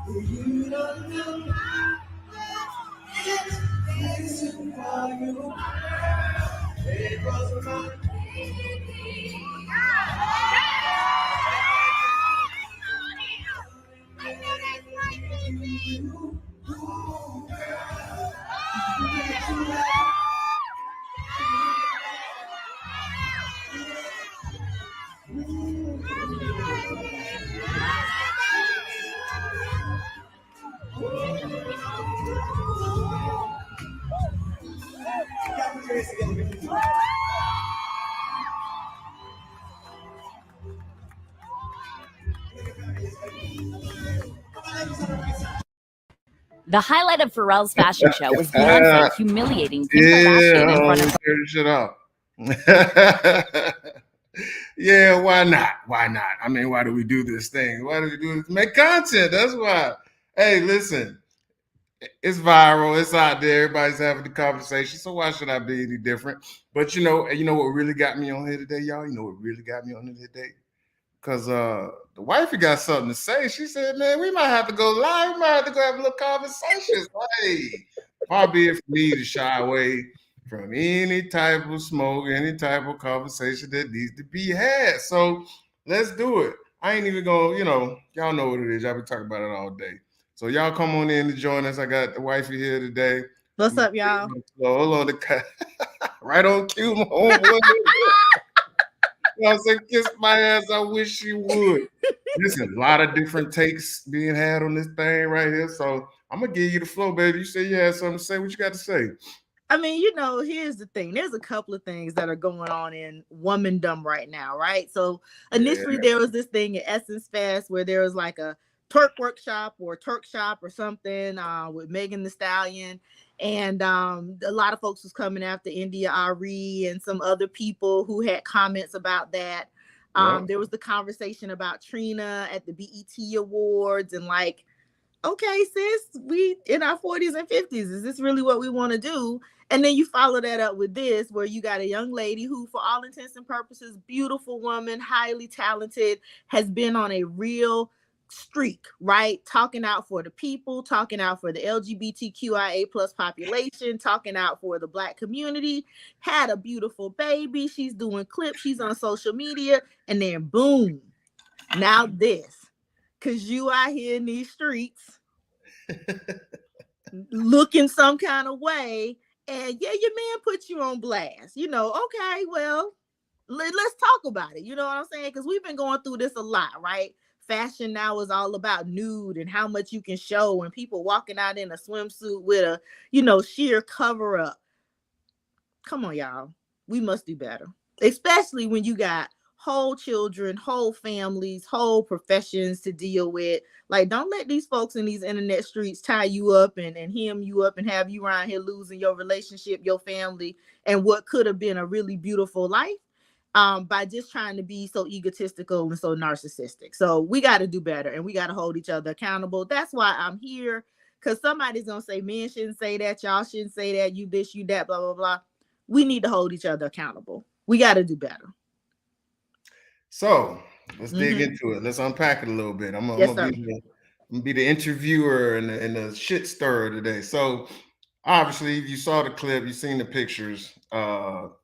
You don't know it's easy for you. It was my The highlight of Pharrell's fashion show was Beyonce humiliating Kim Yeah, Kardashian in front of turn the shit up. Yeah, why not? Why not? I mean, why do we do this thing? Why do we do this? Make content. That's why. Hey, listen, it's viral. It's out there. Everybody's having the conversation. So why should I be any different? But you know what really got me on here today, y'all? You know what really got me on here today? Because the wifey got something to say. She said, man, we might have to go live. We might have to go have a little conversation. Hey, far be it for me to shy away from any type of smoke, any type of conversation that needs to be had. So let's do it. I ain't even going, y'all know what it is. Y'all been talking about it all day. So y'all come on in to join us. I got the wifey here today. What's up, y'all? Hold on, right on cue, my homeboy. I said, kiss my ass. I wish you would. Listen, a lot of different takes being had on this thing right here. So I'm gonna give you the flow, baby. You say you had something to say. What you got to say? I mean, here's the thing. There's a couple of things that are going on in womandom right now, right? So initially Yeah. there was this thing at Essence Fest where there was like a Turk workshop or Turk shop or something with Megan the Stallion. And a lot of folks was coming after India Ari and some other people who had comments about that. Yep. There was the conversation about Trina at the BET Awards and like, okay, sis, we in our 40s and 50s. Is this really what we want to do? And then you follow that up with this, where you got a young lady who, for all intents and purposes, beautiful woman, highly talented, has been on a real streak, right? Talking out for the people, talking out for the LGBTQIA plus population, talking out for the Black community, had a beautiful baby. She's doing clips, she's on social media, and then boom, now this. Cause you out here in these streets looking some kind of way, and yeah, your man put you on blast. Okay, well, let's talk about it. You know what I'm saying? Because we've been going through this a lot, right? Fashion now is all about nude and how much you can show, and people walking out in a swimsuit with a, sheer cover up. Come on, y'all. We must do better. Especially when you got whole children, whole families, whole professions to deal with. Like, don't let these folks in these internet streets tie you up and hem you up and have you around here losing your relationship, your family, and what could have been a really beautiful life by just trying to be so egotistical and so narcissistic. So we got to do better and we got to hold each other accountable. That's why I'm here. Because somebody's going to say, men shouldn't say that, y'all shouldn't say that, you this, you that, blah, blah, blah. We need to hold each other accountable. We got to do better. So let's dig into it. Let's unpack it a little bit. I'm Yes, gonna sir. be the interviewer and the shit stirrer today. So obviously, if you saw the clip, you seen the pictures.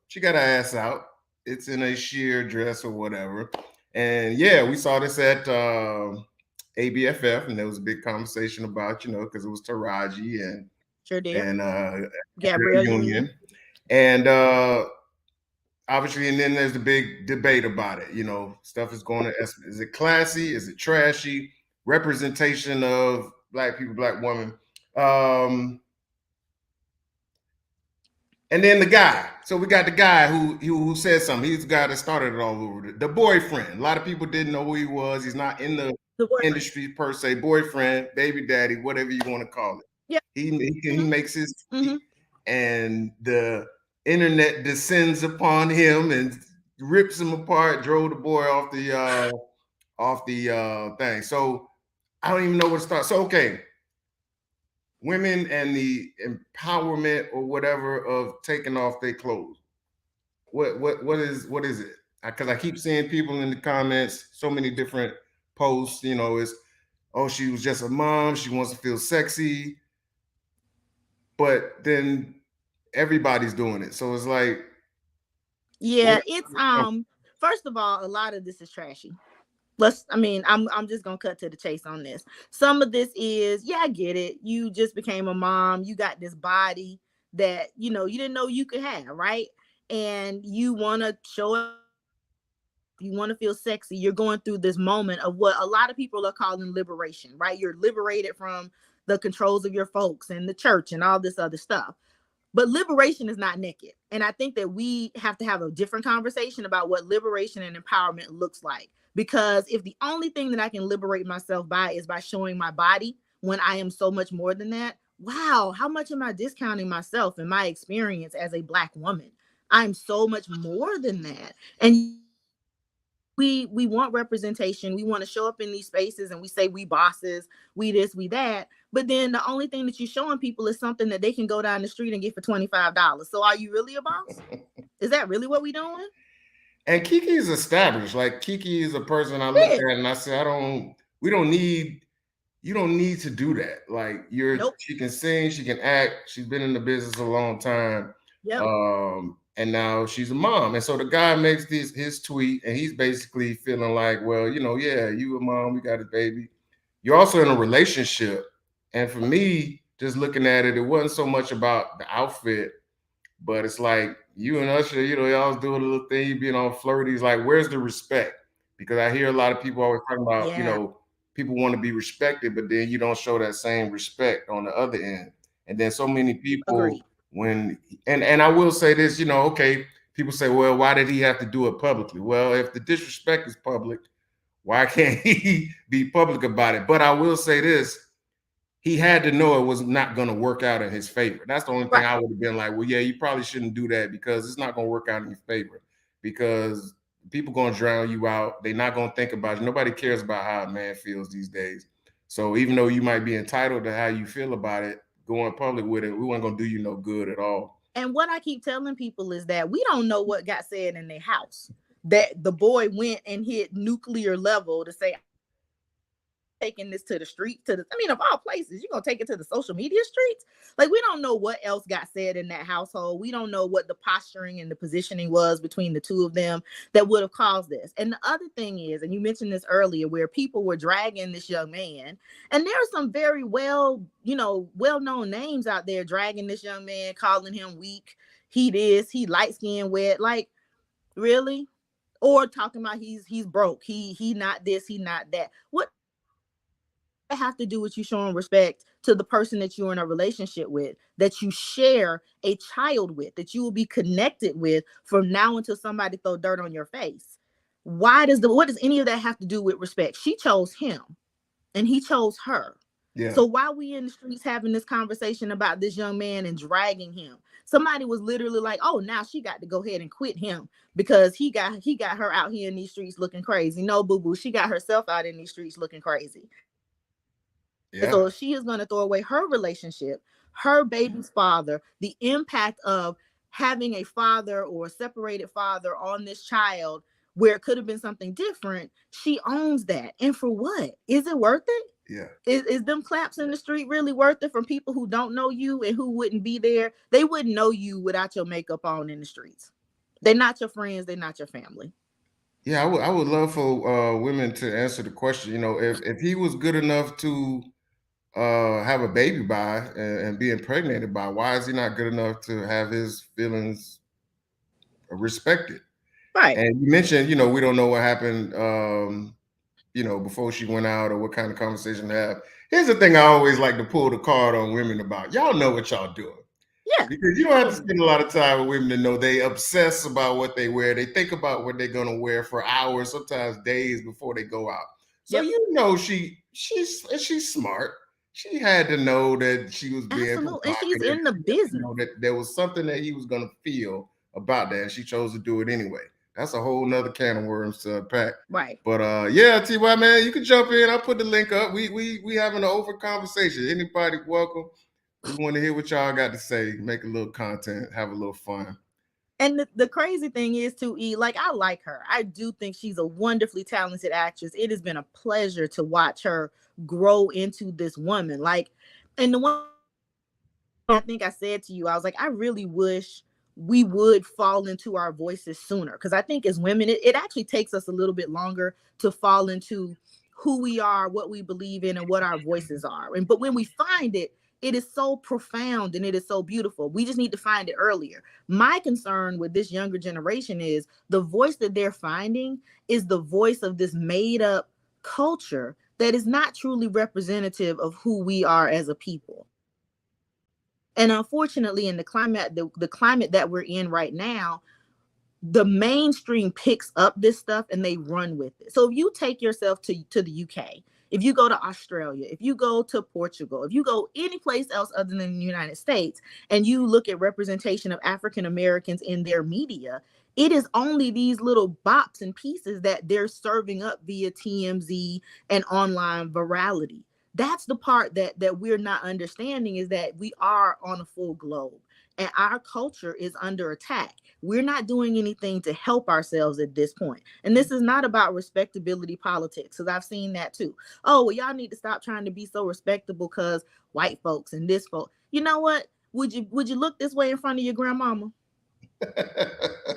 She got her ass out. It's in a sheer dress or whatever. And yeah, we saw this at ABFF, and there was a big conversation about, because it was Taraji Sure did. and Gabrielle Union. Union. And obviously, and then there's the big debate about it. Stuff is going to, is it classy? Is it trashy? Representation of Black people, Black women. And then the guy. So we got the guy who said something. He's the guy that started it all over. The boyfriend. A lot of people didn't know who he was. He's not in the industry per se. Boyfriend, baby daddy, whatever you want to call it. Yeah. He makes his and the internet descends upon him and rips him apart. Drove the boy off the thing. So I don't even know where to start. So okay. Women and the empowerment or whatever of taking off their clothes. What is it? Because I keep seeing people in the comments, so many different posts. It's oh, she was just a mom. She wants to feel sexy. But then everybody's doing it. So it's like, Yeah, where, it's first of all, a lot of this is trashy. I'm just gonna cut to the chase on this. Some of this is, yeah, I get it. You just became a mom, you got this body that you didn't know you could have, right? And you want to show it, you want to feel sexy. You're going through this moment of what a lot of people are calling liberation, right? You're liberated from the controls of your folks and the church and all this other stuff. But liberation is not naked. And I think that we have to have a different conversation about what liberation and empowerment looks like. Because if the only thing that I can liberate myself by is by showing my body when I am so much more than that, wow, how much am I discounting myself and my experience as a Black woman? I'm so much more than that. And we want representation. We want to show up in these spaces and we say we bosses, we this, we that. But then the only thing that you're showing people is something that they can go down the street and get for $25. So are you really a boss? Is that really what we doing? and Keke is established. Like Keke is a person I look Yeah. at and I say, we don't need, you don't need to do that. Like Nope. she can sing, she can act. She's been in the business a long time. Yep. And now she's a mom. And so the guy makes his tweet and he's basically feeling like, well, yeah, you a mom, we got a baby. You're also in a relationship. And for me, just looking at it, it wasn't so much about the outfit, but it's like you and Usher, y'all doing a little thing, you being on flirties. Like, where's the respect? Because I hear a lot of people always talking about, Yeah. people want to be respected, but then you don't show that same respect on the other end. And then so many people, Agreed. and I will say this, okay, people say, well, why did he have to do it publicly? Well, if the disrespect is public, why can't he be public about it? But I will say this, he had to know it was not going to work out in his favor. That's the only thing Right. I would have been like, well, yeah, you probably shouldn't do that because it's not going to work out in your favor because people going to drown you out. They're not going to think about it. Nobody cares about how a man feels these days. So even though you might be entitled to how you feel about it, going public with it, we weren't going to do you no good at all. And what I keep telling people is that we don't know what got said in their house. That the boy went and hit nuclear level to say, taking this to the street, of all places, you're gonna take it to the social media streets. Like, we don't know what else got said in that household. We don't know what the posturing and the positioning was between the two of them that would have caused this. And the other thing is, and you mentioned this earlier, where people were dragging this young man, and there are some very well-known names out there dragging this young man, calling him weak, he light skinned, wet, like, really? Or talking about he's broke, he not this, he not that. What have to do with you showing respect to the person that you're in a relationship with, that you share a child with, that you will be connected with from now until somebody throw dirt on your face? What does any of that have to do with respect? She chose him and he chose her. Yeah. So why we in the streets having this conversation about this young man and dragging him? Somebody was literally like, oh, now she got to go ahead and quit him because he got her out here in these streets looking crazy. No, boo-boo, she got herself out in these streets looking crazy. And Yeah. so she is going to throw away her relationship, her baby's father, the impact of having a father or a separated father on this child where it could have been something different. She owns that. And for what? Is it worth it? Yeah. Is them claps in the street really worth it from people who don't know you and who wouldn't be there? They wouldn't know you without your makeup on in the streets. They're not your friends. They're not your family. Yeah, I would love for women to answer the question. If he was good enough to have a baby by and be impregnated by, why is he not good enough to have his feelings respected? Right. And you mentioned, we don't know what happened, before she went out or what kind of conversation to have. Here's the thing I always like to pull the card on women about. Y'all know what y'all doing. Yeah. Because you don't have to spend a lot of time with women to know they obsess about what they wear. They think about what they're gonna wear for hours, sometimes days before they go out. So she's smart. She had to know that she was being Absolutely. And she's provocative. in the business. That there was something that he was gonna feel about that, and she chose to do it anyway. That's a whole nother can of worms to unpack. Right. But yeah, TY man, you can jump in. I'll put the link up. We having an open conversation. Anybody welcome. We want to hear what y'all got to say, make a little content, have a little fun. And the crazy thing is to like I like her. I do think she's a wonderfully talented actress. It has been a pleasure to watch her grow into this woman. Like, and the one I think I said to you, I was like, I really wish we would fall into our voices sooner. Because I think as women, it actually takes us a little bit longer to fall into who we are, what we believe in, and what our voices are. And but when we find it, it is so profound and it is so beautiful. We just need to find it earlier. My concern with this younger generation is the voice that they're finding is the voice of this made up culture that is not truly representative of who we are as a people. And unfortunately, in the climate that we're in right now, the mainstream picks up this stuff and they run with it. So if you take yourself to the UK, if you go to Australia, if you go to Portugal, if you go any place else other than the United States, and you look at representation of African Americans in their media, it is only these little bops and pieces that they're serving up via TMZ and online virality. That's the part that we're not understanding, is that we are on a full globe and our culture is under attack. We're not doing anything to help ourselves at this point. And this is not about respectability politics, because I've seen that too. Oh, well, y'all need to stop trying to be so respectable because white folks and this folk. You know what? Would you look this way in front of your grandmama?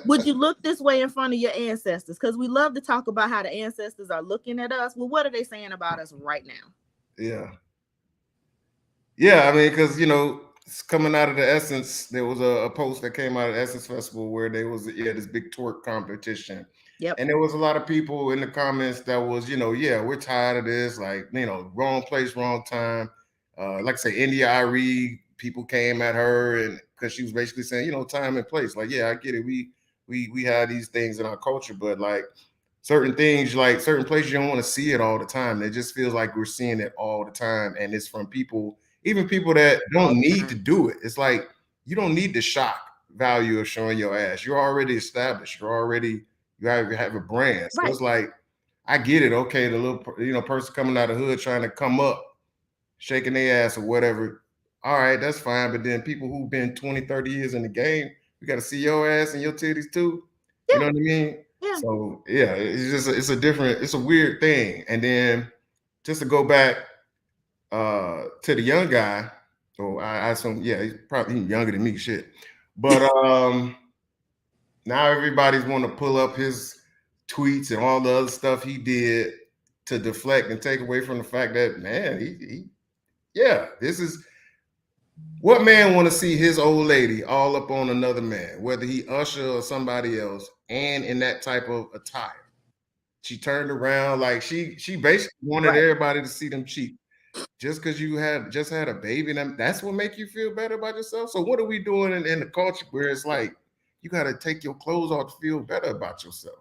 Would you look this way in front of your ancestors? Because we love to talk about how the ancestors are looking at us. Well, what are they saying about us right now? Yeah. Yeah, I mean, because it's coming out of the Essence, there was a post that came out of the Essence Festival where there was this big twerk competition. Yep. And there was a lot of people in the comments that was, yeah, we're tired of this, like, wrong place, wrong time. Like I say, India Irie, people came at her, and because she was basically saying, time and place. Like, yeah, I get it. We have these things in our culture, but like certain things, like certain places, you don't want to see it all the time. It just feels like we're seeing it all the time, and it's from people, even people that don't need to do it. It's like you don't need the shock value of showing your ass. You're already established. You already have a brand. So Right. it's like, I get it. Okay, the little person coming out of the hood trying to come up, shaking their ass or whatever. All right, that's fine. But then people who've been 20, 30 years in the game, you got to see your ass and your titties too. Yeah. You know what I mean? Yeah. So yeah, it's a weird thing. And then just to go back to the young guy, I assume, yeah, he's probably younger than me, shit. But now everybody's want to pull up his tweets and all the other stuff he did to deflect and take away from the fact that, man, this is what man want to see his old lady all up on another man, whether he Usher or somebody else, and in that type of attire. She turned around like she basically wanted everybody to see them cheeks. Just because you just had a baby, and that's what make you feel better about yourself. So what are we doing in the culture where it's like you got to take your clothes off to feel better about yourself?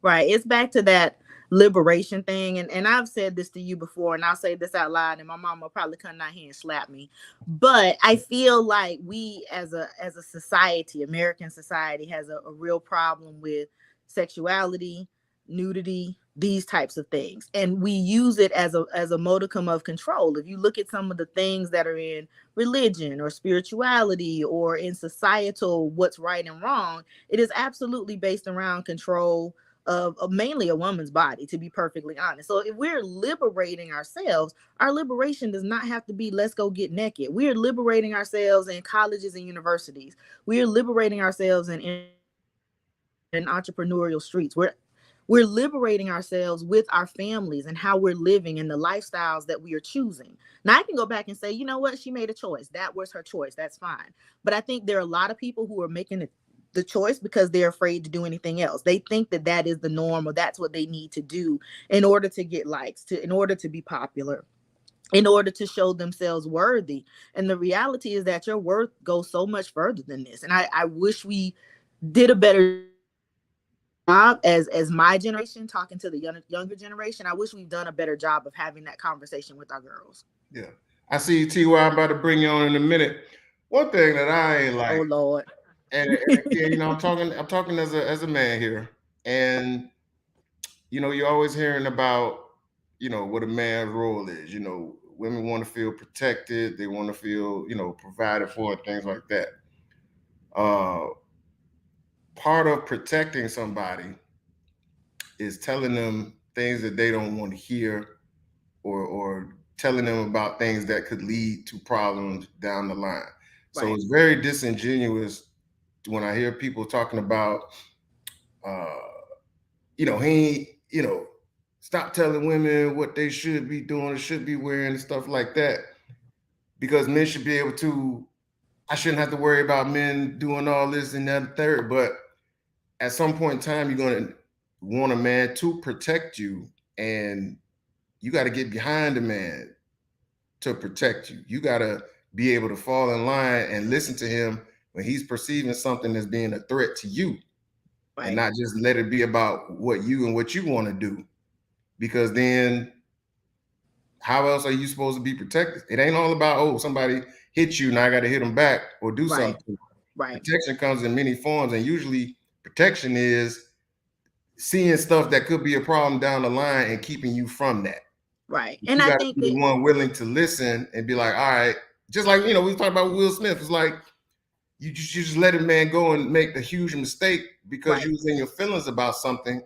Right. It's back to that liberation thing. And I've said this to you before, and I'll say this out loud, and my mom will probably come down here and slap me. But I feel like we as a society, American society, has a real problem with sexuality, nudity, these types of things. And we use it as a modicum of control. If you look at some of the things that are in religion or spirituality or in societal what's right and wrong, it is absolutely based around control of mainly a woman's body, to be perfectly honest. So if we're liberating ourselves, our liberation does not have to be let's go get naked. We're liberating ourselves in colleges and universities. We're liberating ourselves in entrepreneurial streets. We're liberating ourselves with our families and how we're living and the lifestyles that we are choosing. Now, I can go back and say, you know what? She made a choice. That was her choice. That's fine. But I think there are a lot of people who are making the choice because they're afraid to do anything else. They think that that is the norm, or that's what they need to do in order to get likes, in order to be popular, in order to show themselves worthy. And the reality is that your worth goes so much further than this. And I wish we did a better job as my generation, talking to the younger generation. I wish we've done a better job of having that conversation with our girls. Yeah. I see you, TY. I'm about to bring you on in a minute. One thing that I ain't like, Oh Lord. and yeah, I'm talking as a man here, and you're always hearing about what a man's role is. Women want to feel protected, they want to feel provided for, things like that. uh, part of protecting somebody is telling them things that they don't want to hear, or telling them about things that could lead to problems down the line. So Right. it's very disingenuous when I hear people talking about, uh, he ain't, stop telling women what they should be doing or should be wearing and stuff like that. Because men should be able to, I shouldn't have to worry about men doing all this and that and third. But at some point in time, you're going to want a man to protect you, and you got to get behind the man to protect you. You got to be able to fall in line and listen to him when he's perceiving something as being a threat to you, and Right. not just let it be about what you want to do. Because then how else are you supposed to be protected? It ain't all about, oh, somebody hit you, now I got to hit them back or do Right. something. Right. Protection comes in many forms, and usually protection is seeing stuff that could be a problem down the line and keeping you from that. Right. But And you I got to think be the that one willing to listen and be like, all right, just like we was talking about Will Smith. It's like you just let a man go and make a huge mistake because right. you was in your feelings about something.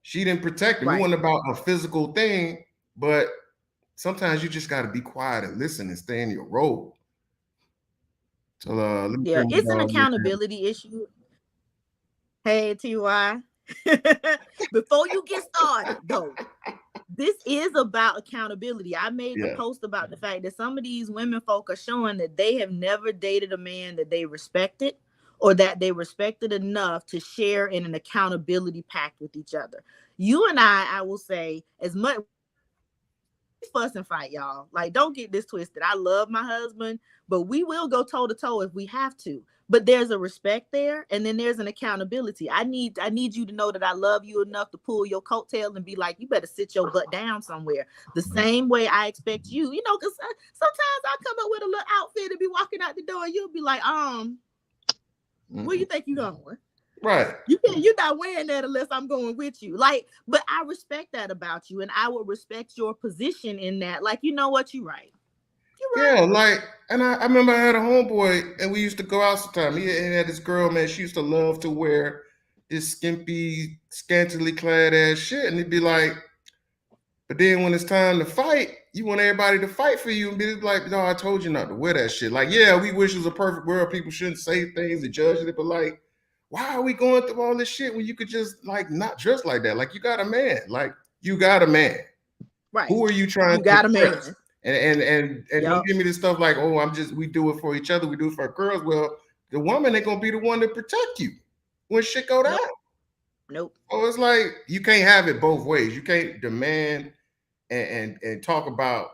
She didn't protect him. It Right. wasn't about a physical thing, but sometimes you just got to be quiet and listen and stay in your role. So let me Yeah, bring it's my an dog in. accountability issue. Hey, TY. Before you get started, though, this is about accountability. I made the Yeah. post about the fact that some of these women folk are showing that they have never dated a man that they respected, or that they respected enough to share in an accountability pact with each other. You and I will say, as much fuss and fight, y'all. Like, don't get this twisted. I love my husband, but we will go toe to toe if we have to. But there's a respect there, and then there's an accountability. I need you to know that I love you enough to pull your coattail and be like, you better sit your butt down somewhere. The same way I expect you, because sometimes I come up with a little outfit and be walking out the door, and you'll be like, where you think you going? Right. You're not wearing that unless I'm going with you. Like, but I respect that about you, and I will respect your position in that. Like, you know what? You're right. You're Yeah, right. like, and I remember I had a homeboy, and we used to go out sometime. He had this girl, man. She used to love to wear this skimpy, scantily clad ass shit, and he'd be like, but then when it's time to fight, you want everybody to fight for you and be like, no, I told you not to wear that shit. Like, yeah, we wish it was a perfect world. People shouldn't say things and judge it, but like, why are we going through all this shit when you could just like not dress like that? Like, you got a man. Like, you got a man. Right. Who are you trying You to got a impress? man. And don't Yep. give me this stuff like, oh, we do it for each other, we do it for our girls. Well, the woman ain't gonna be the one to protect you when shit go down. Nope. Nope. Oh, it's like you can't have it both ways. You can't demand and talk about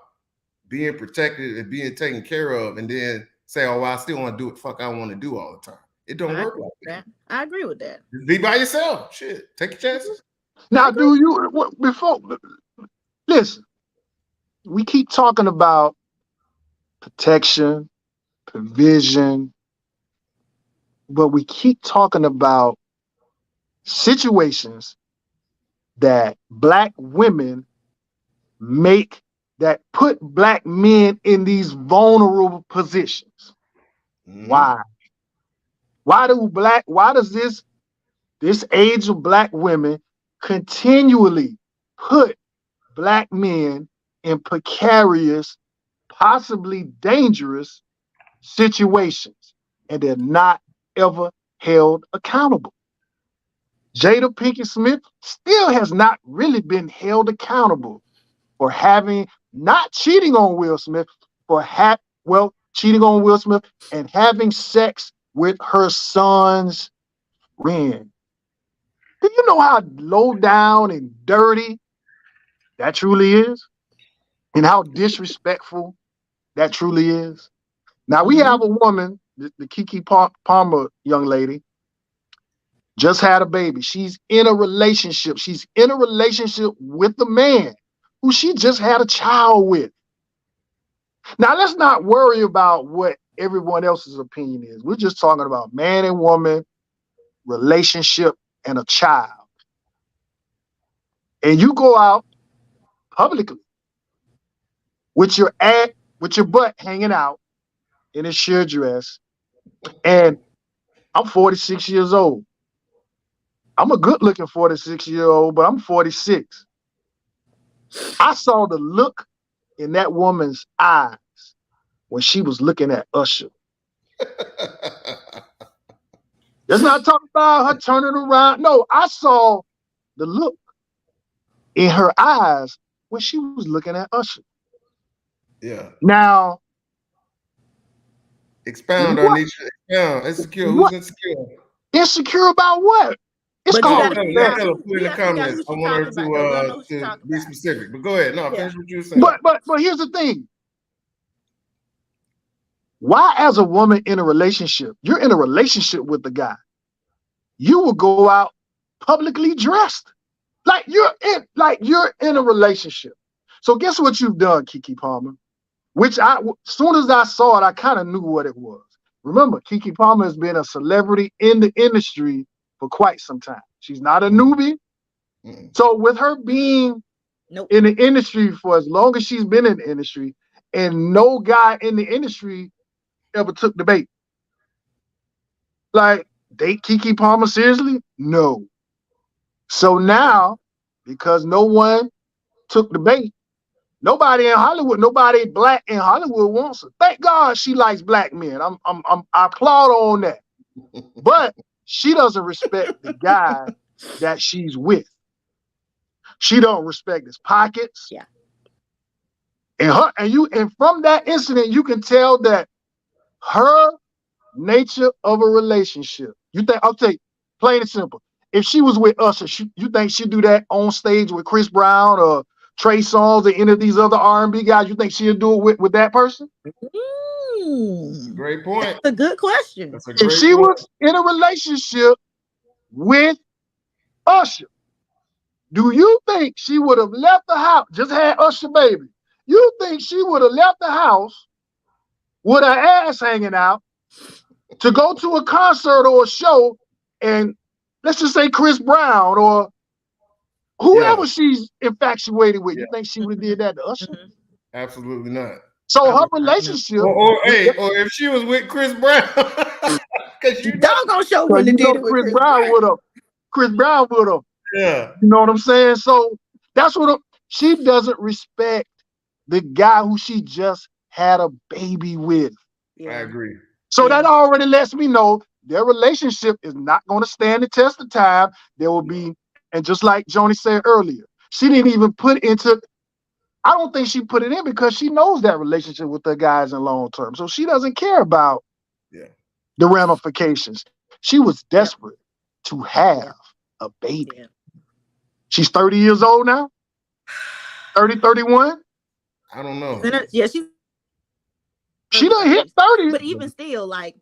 being protected and being taken care of, and then say, oh, well, I still want to do what the fuck I want to do all the time. It don't I work agree like with that. that. I agree with that. Just be by yourself. Shit, take your chances. I Now, agree. do you before listen? We keep talking about protection, provision, but we keep talking about situations that black women make that put black men in these vulnerable positions. Mm-hmm. Why? Why does this age of black women continually put black men in precarious, possibly dangerous situations, and they're not ever held accountable? Jada Pinkett Smith still has not really been held accountable for having not cheating on Will Smith, for cheating on Will Smith and having sex with her son's friend. Do you know how low down and dirty that truly is? And how disrespectful that truly is? Now, we Mm-hmm. have a woman, the Keke Palmer young lady, just had a baby. She's in a relationship. She's in a relationship with the man who she just had a child with. Now, let's not worry about what everyone else's opinion is. We're just talking about man and woman, relationship, and a child. And you go out publicly with with your butt hanging out in a sheer dress, and I'm 46 years old. I'm a good-looking 46-year-old, but I'm 46. I saw the look in that woman's eyes when she was looking at Usher. Let's not talk about her turning around. No, I saw the look in her eyes when she was looking at Usher. Yeah. Now, Expound on what? each. Expound. Insecure. Who's What? insecure? Insecure about what? It's But you No, got called to no, figure y'all out respect. gotta who put in you the got to figure out comments. who I she want her talking about though. Y'all know who she to talking be about. specific. But go ahead. No, Yeah. finish what you were saying. But here's the thing. Why, as a woman in a relationship, you're in a relationship with the guy, you will go out publicly dressed. You're in a relationship. So guess what you've done, Keke Palmer? Which as soon as I saw it, I kind of knew what it was. Remember, Keke Palmer has been a celebrity in the industry for quite some time. She's not a newbie. So with her being in the industry for as long as she's been in the industry, and no guy in the industry ever took the bait. Like, date Keke Palmer seriously? No. So now, because no one took the bait, nobody in Hollywood, nobody black in Hollywood wants her. Thank God she likes black men. I applaud on that. But she doesn't respect the guy that she's with. She don't respect his pockets. Yeah. And from that incident, you can tell that her nature of a relationship. You think, I'll take plain and simple. If she was with Usher, you think she'd do that on stage with Chris Brown or Trey Songz or any of these other R&B guys? You think she'd do it with that person? Great point. That's a good question. That's a If great she point. was in a relationship with Usher, do you think she would have left the house, just had Usher baby? You think she would have left the house with her ass hanging out to go to a concert or a show, and let's just say Chris Brown or whoever she's infatuated with? You think she would have did that to Usher? Absolutely not. So her relationship, Or if she was with Chris Brown, because you doggone show because wouldn't have did it with Chris Brown would have. Chris Brown would have. Yeah. You know what I'm saying? So that's what she doesn't respect the guy who she just had a baby with. I agree. So that already lets me know their relationship is not going to stand the test of time. There will be, and just like Joni said earlier, she didn't even put into. I don't think she put it in because she knows that relationship with the guys in long term. So she doesn't care about the ramifications. She was desperate to have a baby. Yeah. She's 30 years old now? 30, 31? I don't know. Yeah, she done hit 30. But even still, like,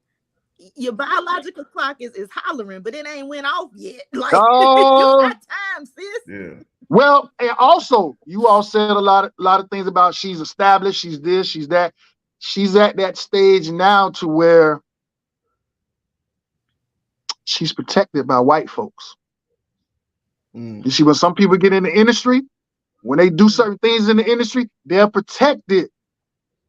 your biological clock is hollering, but it ain't went off yet. Like, you got time, sis. Yeah. Well, and also, you all said a lot of things about she's established, she's this, she's that. She's at that stage now to where she's protected by white folks. You see, when some people get in the industry, when they do certain things in the industry, they're protected.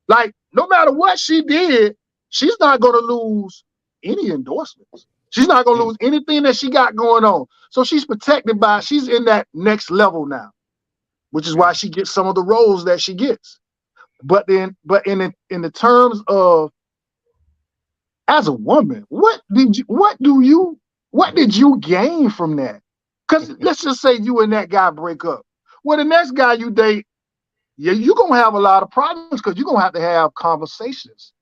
Like, no matter what she did, she's not going to lose any endorsements. She's not going to lose anything that she got going on. So she's protected by, she's in that next level now, which is why she gets some of the roles that she gets. But in the terms of, as a woman, what did you gain from that? Because let's just say you and that guy break up. Well, the next guy you date, you're going to have a lot of problems because you're going to have conversations.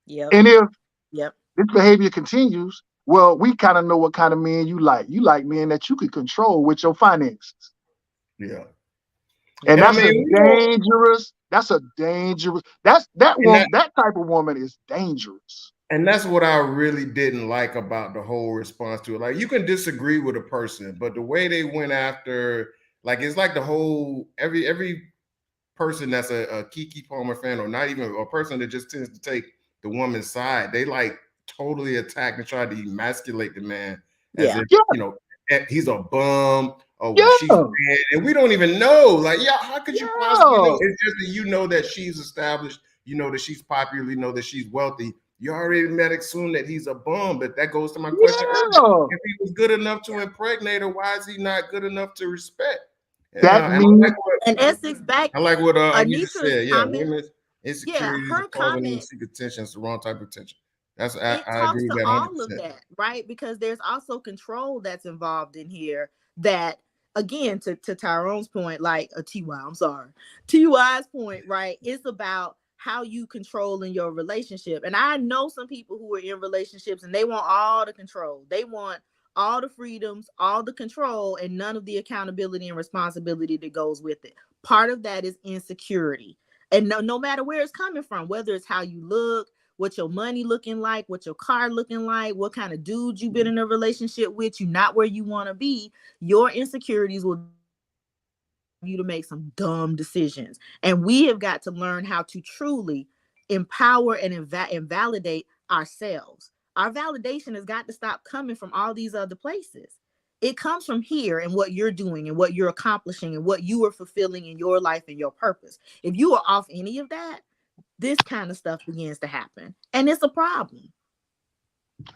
Yep. And if this behavior continues, well, we kind of know what kind of men you like. You like men that you can control with your finances. Yeah. And that's that type of woman is dangerous. And that's what I really didn't like about the whole response to it. Like, you can disagree with a person, but the way they went after, like, it's like the whole every person that's a Keke Palmer fan, or not even a person that just tends to take the woman's side, they like totally attack and try to emasculate the man as if, you know, he's a bum or she's bad, and we don't even know. Like, how could you possibly know? It's just that you know that she's established, you know that she's popular, you know that she's wealthy. you already met assume that he's a bum. But that goes to my question earlier. Yeah. If he was good enough to impregnate her, why is he not good enough to respect? That And means Essex back, I like what Anisha Anita's said. Yeah, comment. women's Yeah, insecurities are her causing them to comment, seek attention. It's the wrong type of attention. That's it I talks agree with to that all of 100%. that, right? Because there's also control that's involved in here. That, again, to Tyrone's point, like a TY, I'm sorry, TY's point, right? It's about how you control in your relationship. And I know some people who are in relationships and they want all the control. They want all the freedoms, all the control, and none of the accountability and responsibility that goes with it. Part of that is insecurity. And no matter where it's coming from, whether it's how you look, what your money looking like, what your car looking like, what kind of dude you've been in a relationship with, you not where you want to be, your insecurities will you to make some dumb decisions. And we have got to learn how to truly empower and validate ourselves. Our validation has got to stop coming from all these other places. It comes from here and what you're doing and what you're accomplishing and what you are fulfilling in your life and your purpose. If you are off any of that, this kind of stuff begins to happen. And it's a problem.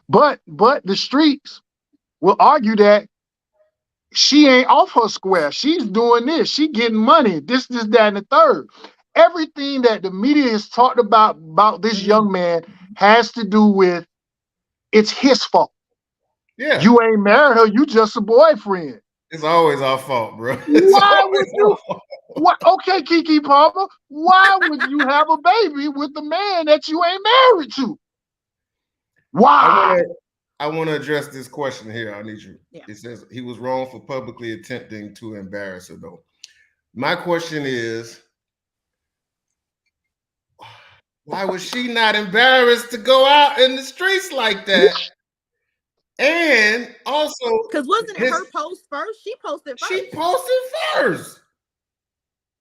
but the streets will argue that she ain't off her square. She's doing this. She getting money. This, that, and the third. Everything that the media has talked about this young man has to do with it's his fault. Yeah, You ain't married her. You just a boyfriend. it's always our fault, bro. It's Why would always you? our fault. What? Okay, Keke Palmer. Why would you have a baby with a man that you ain't married to? Why? I want to address this question here. I need you. Yeah. It says he was wrong for publicly attempting to embarrass her, though. My question is, why was she not embarrassed to go out in the streets like that? And also, because wasn't it her post first? She posted first. She posted first.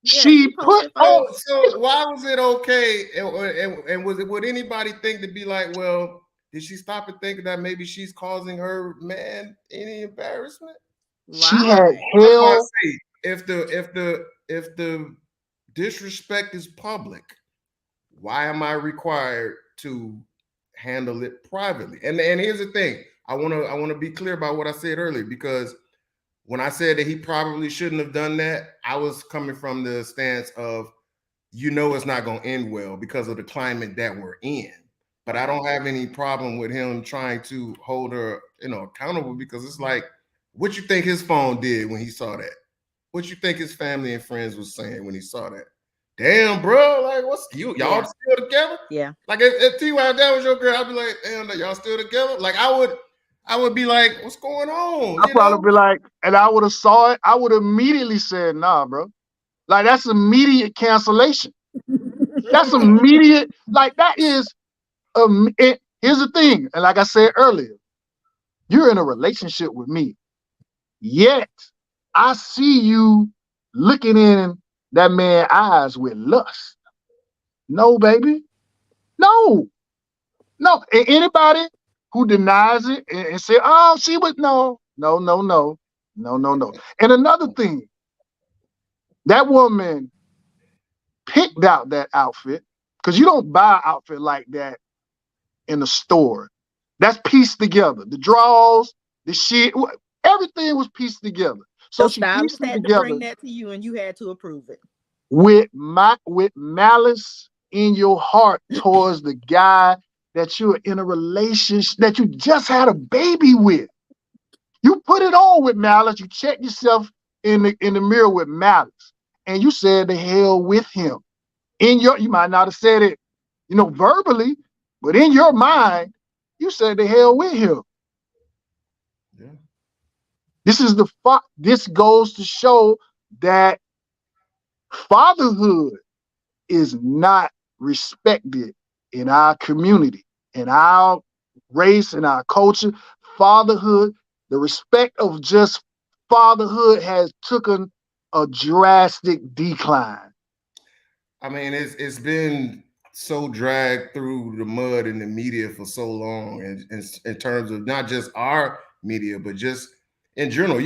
Yeah, She put on. So why was it okay? And was it? Would anybody think to be like, well, did she stop and think that maybe she's causing her man any embarrassment? She had That's why I hell. say if the disrespect is public, why am I required to handle it privately? And here's the thing. I want to be clear about what I said earlier, because when I said that he probably shouldn't have done that, I was coming from the stance of, it's not going to end well because of the climate that we're in. But I don't have any problem with him trying to hold her, accountable, because it's like, what you think his phone did when he saw that? What you think his family and friends was saying when he saw that? Damn, bro, like, what's y'all still together? Yeah. Like if T.Y. that was your girl, I'd be like, damn, y'all still together? Like I would be like, what's going on? I'd probably be like, and I would have saw it. I would immediately said, nah, bro. Like that's immediate cancellation. That's immediate. Like that is. Here's the thing, and like I said earlier, you're in a relationship with me. Yet I see you looking in that man's eyes with lust. No, baby. No. And anybody who denies it and say, oh, she was no. And another thing, that woman picked out that outfit, because you don't buy an outfit like that in the store. That's pieced together. The drawers, the shit, everything was pieced together. So she pieced it together. Bring that to you, and you had to approve it with malice in your heart towards the guy that you're in a relationship, that you just had a baby with. You put it on with malice. You check yourself in the mirror with malice, and you said the hell with him. You might not have said it, verbally, but in your mind, you said the hell with him. Yeah. This goes to show that fatherhood is not respected in our community, in our race, in our culture. Fatherhood, the respect of just fatherhood has taken a drastic decline. I mean, it's been so dragged through the mud in the media for so long, and in terms of not just our media, but just in general.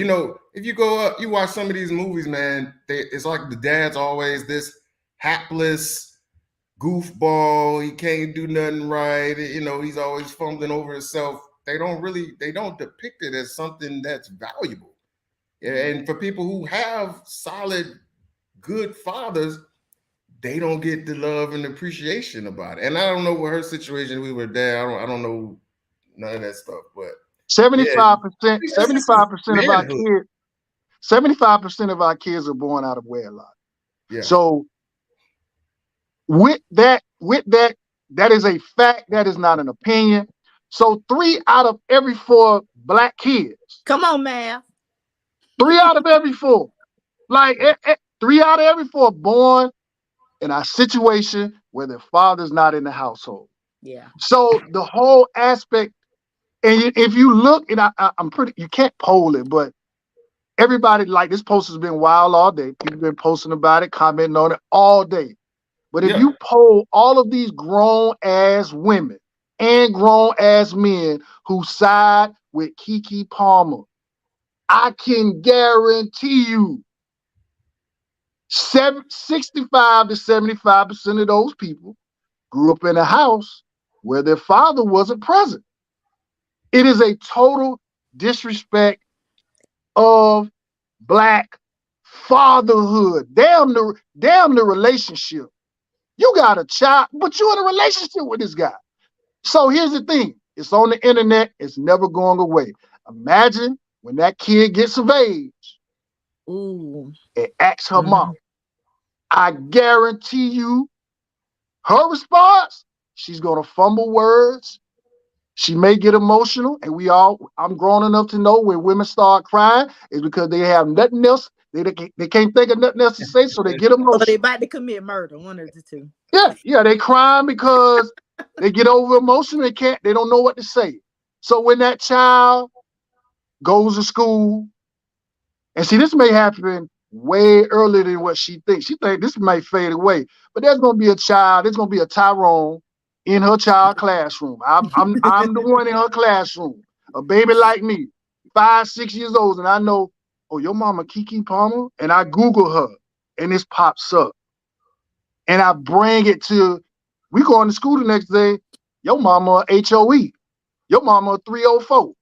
If you go up, you watch some of these movies, man, it's like the dad's always this hapless, goofball. He can't do nothing right. You know, he's always fumbling over himself. They don't depict it as something that's valuable. And for people who have solid, good fathers, they don't get the love and appreciation about it. And I don't know what her situation. We were there. I don't know none of that stuff. But 75%, this is 75% of our manhood. kids, 75% of our kids are born out of wedlock. Yeah. So with that, that is a fact. That is not an opinion. So 3 out of every 4 black kids. Come on, math. 3 out of every 4. Like 3 out of every 4 born in a situation where their father's not in the household. Yeah. So the whole aspect, and if you look, and I'm pretty, you can't poll it, but everybody, like, this post has been wild all day. People been posting about it, commenting on it all day. But if you poll all of these grown ass women and grown ass men who side with Keke Palmer, I can guarantee you 65 to 75% of those people grew up in a house where their father wasn't present. It is a total disrespect of black fatherhood. Damn the relationship. You got a child, but you're in a relationship with this guy. So here's the thing. It's on the internet. It's never going away. Imagine when that kid gets of age and asks her mom. I guarantee you her response, she's going to fumble words. She may get emotional. And I'm grown enough to know when women start crying is because they have nothing else. They can't think of nothing else to say, so they get emotional. So they about to commit murder, one of the two. Yeah, they crying because they get over emotion. They don't know what to say. So when that child goes to school, and see, this may happen way earlier than what she thinks. She thinks this may fade away, but there's gonna be a child. There's gonna be a Tyrone in her child classroom. I'm the one in her classroom, a baby like me, 5, 6 years old, and I know, oh, your mama Keke Palmer, and I Google her, and this pops up, and I bring it to. We going to school the next day. Your mama HOE, your mama 304.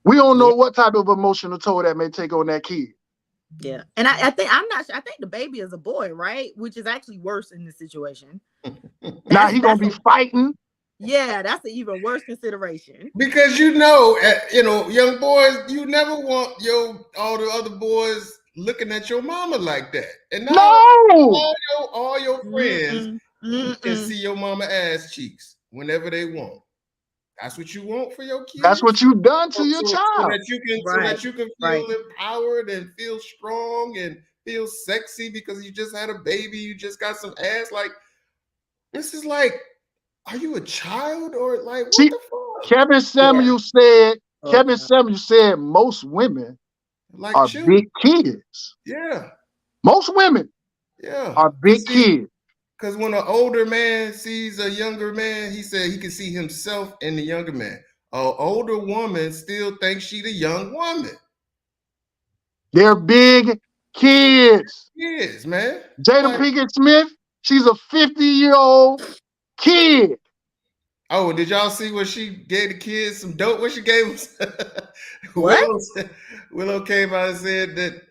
We don't know what type of emotional toll that may take on that kid. Yeah. And I think I'm not sure. I think the baby is a boy, right? Which is actually worse in this situation. Now he gonna be fighting. Yeah, that's an even worse consideration. Because young boys, you never want all the other boys looking at your mama like that. And now all your friends can see your mama ass cheeks whenever they want. That's what you want for your kids. That's what you've done to your child. So that you can feel empowered and feel strong and feel sexy because you just had a baby, you just got some ass. Like, this is like, are you a child or like what the fuck? Kevin Samuel said most women are big kids. Yeah. Most women are big kids. Because when an older man sees a younger man, he said he can see himself in the younger man. An older woman still thinks she the young woman. They're big kids. Kids, man. Jada Pinkett Smith, she's a 50-year-old kid. Oh, did y'all see what she gave the kids some dope? What she gave them? What? Willow came out and said that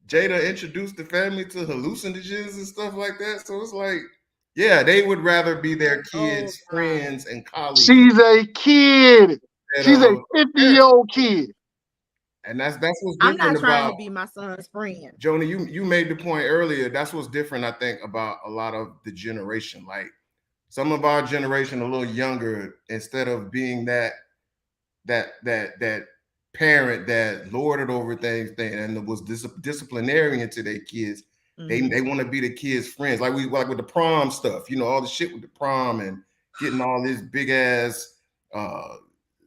Jada introduced the family to hallucinogens and stuff like that. So it's like, yeah, they would rather be their kids' friends and colleagues. She's a kid. She's a 50-year-old kid. And that's what's different. I'm not trying to be my son's friend. Joni, you made the point earlier. That's what's different, I think, about a lot of the generation. Like, some of our generation a little younger, instead of being that parent that lorded over things and was disciplinarian to their kids, they want to be the kids' friends. Like with the prom stuff, all the shit with the prom and getting all these big ass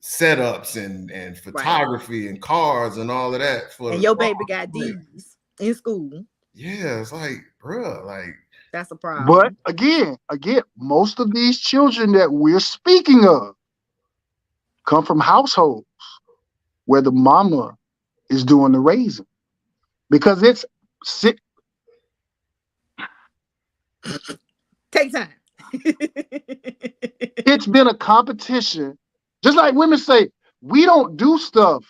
setups and photography and cars and all of that. And your baby got D's in school. Yeah, it's like, bruh, like, that's a problem. But again, most of these children that we're speaking of come from households where the mama is doing the raising. Because Take time. It's been a competition. Just like women say, we don't do stuff.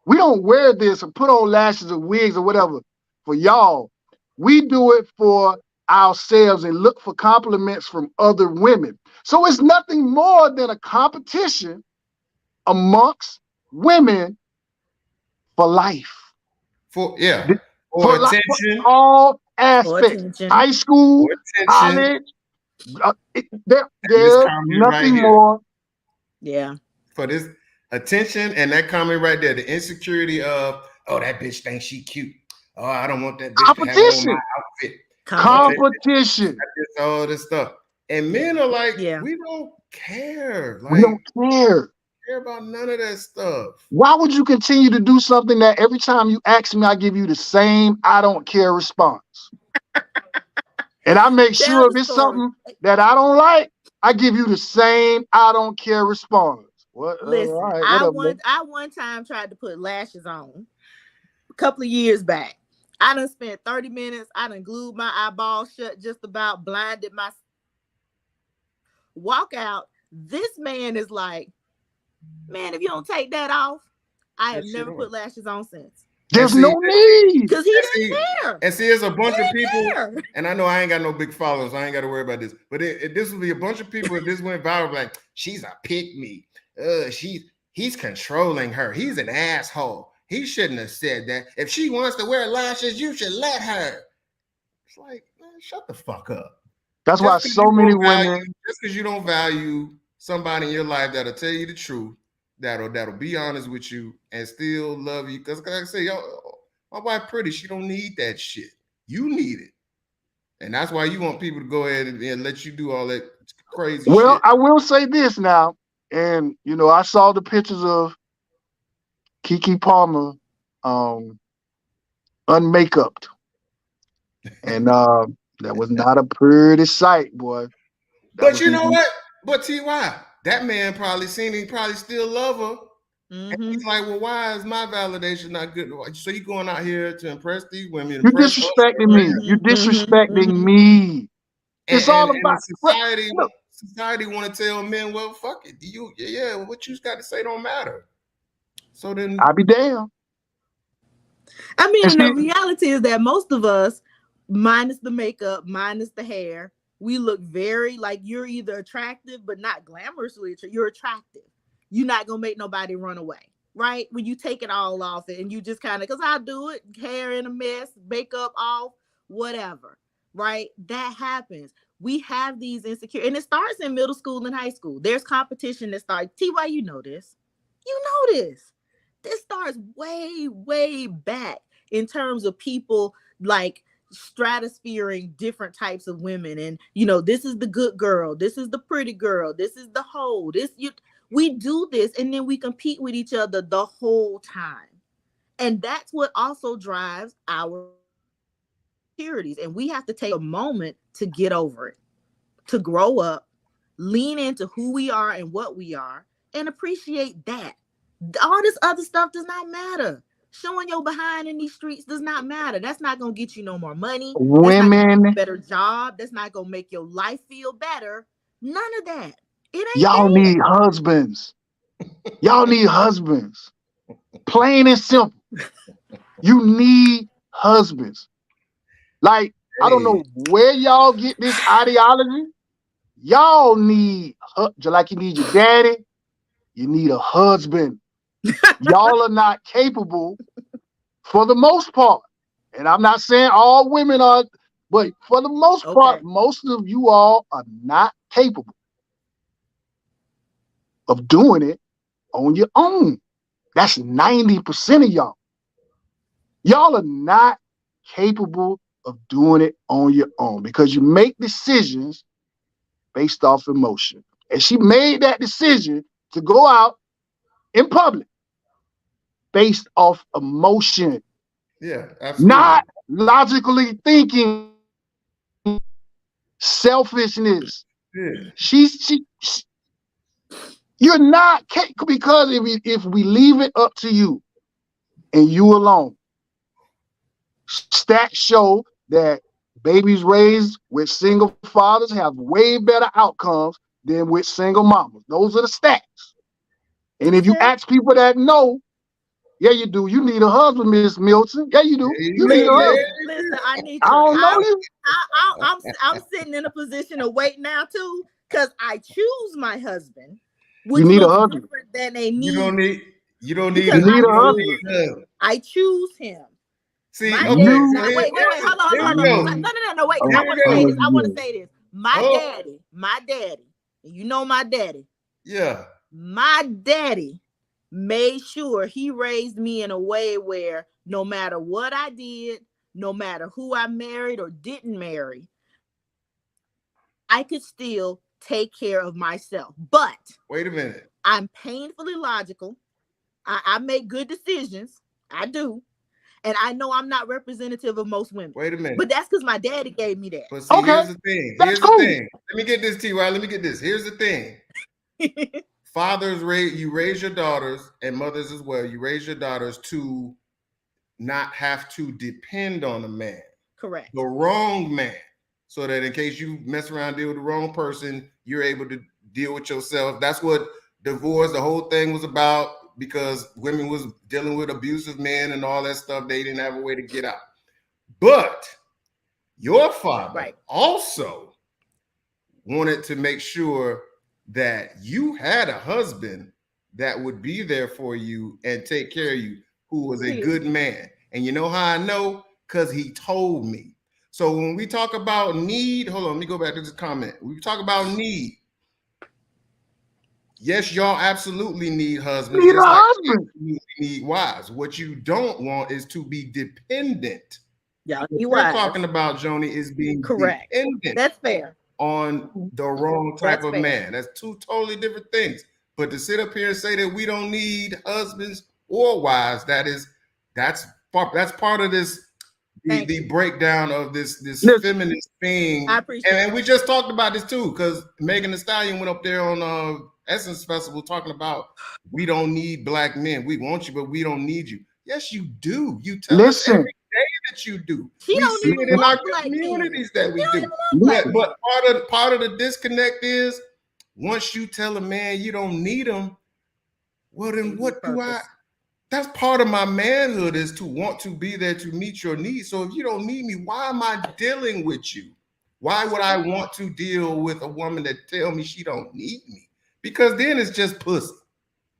We don't wear this or put on lashes or wigs or whatever for y'all. We do it for ourselves and look for compliments from other women. So it's nothing more than a competition amongst women for life. For yeah, Th- for For attention, all For aspects, attention. high school, for attention. college, This there's comment right nothing here more. Yeah. for this attention and that comment right there, the insecurity of, oh, that bitch thinks she cute. Oh, I don't want that bitch to have on my Competition. outfit. Competition. Competition. Just all this stuff. And men are like, Yeah. we don't care. We don't care. Care about none of that stuff. Why would you continue to do something that every time you ask me, I give you the same I don't care response? And I make Tell sure if the it's story. something that I don't like, I give you the same I don't care response. What? All Listen, right, I whatever. one time tried to put lashes on a couple of years back. I done spent 30 minutes. I done glued my eyeballs shut, just about blinded my walk out. This man is like, man, if you don't take that off, I have That shit never on. put lashes on since. There's see, no need. Because he And didn't see, care. and see, there's a bunch He of didn't people, care. and I know I ain't got no big followers, so I ain't got to worry about this. But this would be a bunch of people if this went viral, like, she's a pick me. He's controlling her. He's an asshole. He shouldn't have said that. If she wants to wear lashes, you should let her. It's like, man, shut the fuck up. That's why so many women. Just because you don't value somebody in your life that'll tell you the truth, that'll be honest with you and still love you. Because like I say, yo, my wife pretty, she don't need that shit. You need it. And that's why you want people to go ahead and let you do all that crazy Well, shit. I will say this now, and I saw the pictures of Keke Palmer, unmakeuped, and that was not a pretty sight, boy. But you know what? But T.Y., that man probably seen it, he probably still love her. Mm-hmm. And he's like, well, why is my validation not good? So you going out here to impress these women? You're disrespecting me. You're disrespecting me. It's all about society. Look, Society want to tell men, well, fuck it. What you got to say don't matter. So then I'll be damned. I mean, and the reality is that most of us, minus the makeup, minus the hair, we look very like you're either attractive but not glamorously. You're attractive. You're not gonna make nobody run away, right? When you take it all off and you just kind of, because I do it, hair in a mess, makeup off, whatever, right? That happens. We have these insecure, and it starts in middle school and high school. There's competition that starts. T.Y., you know this. You know this. This starts way, way back in terms of people like stratosphering different types of women. And, this is the good girl. This is the pretty girl. This is the hoe. We do this, and then we compete with each other the whole time. And that's what also drives our insecurities. And we have to take a moment to get over it, to grow up, lean into who we are and what we are, and appreciate that. All this other stuff does not matter. Showing your behind in these streets does not matter. That's not going to get you no more money. Women. That's not gonna get you a better job. That's not going to make your life feel better. None of that. It ain't Y'all there. need husbands. Y'all need husbands. Plain and simple. You need husbands. Like, I don't know where y'all get this ideology. Y'all need, just like you need your daddy, you need a husband. Y'all are not capable for the most part. And I'm not saying all women are, but for the most part, most of you all are not capable of doing it on your own. That's 90% of y'all. Y'all are not capable of doing it on your own because you make decisions based off emotion. And she made that decision to go out in public based off emotion. Yeah, absolutely. Not logically thinking, selfishness. Yeah. You're not capable, because if we leave it up to you and you alone, stats show that babies raised with single fathers have way better outcomes than with single mamas. Those are the stats. And if you Okay. ask people that know, yeah, you do. You need a husband, Miss Milton. Yeah, you do. There you You need go. a husband. Listen, I need I to. don't know you. I'm sitting in a position of wait now too, because I choose my husband, You which need a looks husband. different than a You need. don't need. You don't need. Because You need a You don't husband. need husband. I choose him. See, My okay. dad. So You. Now wait. here we Hold go. on. No. Wait, because Here I we want to say go. this. I want to say this. Oh, My daddy, and you know my daddy. yeah. My daddy made sure he raised me in a way where no matter what I did, no matter who I married or didn't marry, I could still take care of myself. But Wait a minute. I'm painfully logical. I make good decisions. I do. And I know I'm not representative of most women. Wait a minute. But that's because my daddy gave me But see, Okay. here's the thing. That's Here's the cool. thing. Let me get this, T.Y. Let me get this. Here's the thing. that. Fathers you raise your daughters, and mothers as well. You raise your daughters to not have to depend on a man, Correct. the wrong man, so that in case you mess around, deal with the wrong person, you're able to deal with yourself. That's what divorce, the whole thing was about, because women was dealing with abusive men and all that stuff. They didn't have a way to get out. But your father Right. also wanted to make sure that you had a husband that would be there for you and take care of you, who was a good man. And you know how I know? Because he told me. So when we talk about need, hold on, let me go back to this comment. We talk about need. Yes, y'all absolutely need husbands. You need a Just like husband. you need wives. What you don't want is to be dependent. Y'all What need you're wives. talking about, Joni, is being Correct. dependent That's fair. on the wrong type That's of fair. man. That's two totally different things. But to sit up here and say that we don't need husbands or wives, that's part of this the breakdown of this Listen. feminist thing. I appreciate And we just talked about this too, because Megan Thee Stallion went up there on Essence Festival talking about we don't need black men. We want you, but we don't need you. Yes, you do. You tell us Listen. every day that you do. She We don't see even it in our want black men. communities that we She don't do. even want black Listen. men. But part of the disconnect is once you tell a man you don't need him, well then what do I? That's part of my manhood, is to want to be there to meet your needs. So if you don't need me, why am I dealing with you? Why would I want to deal with a woman that tell me she don't need me? Because then it's just pussy.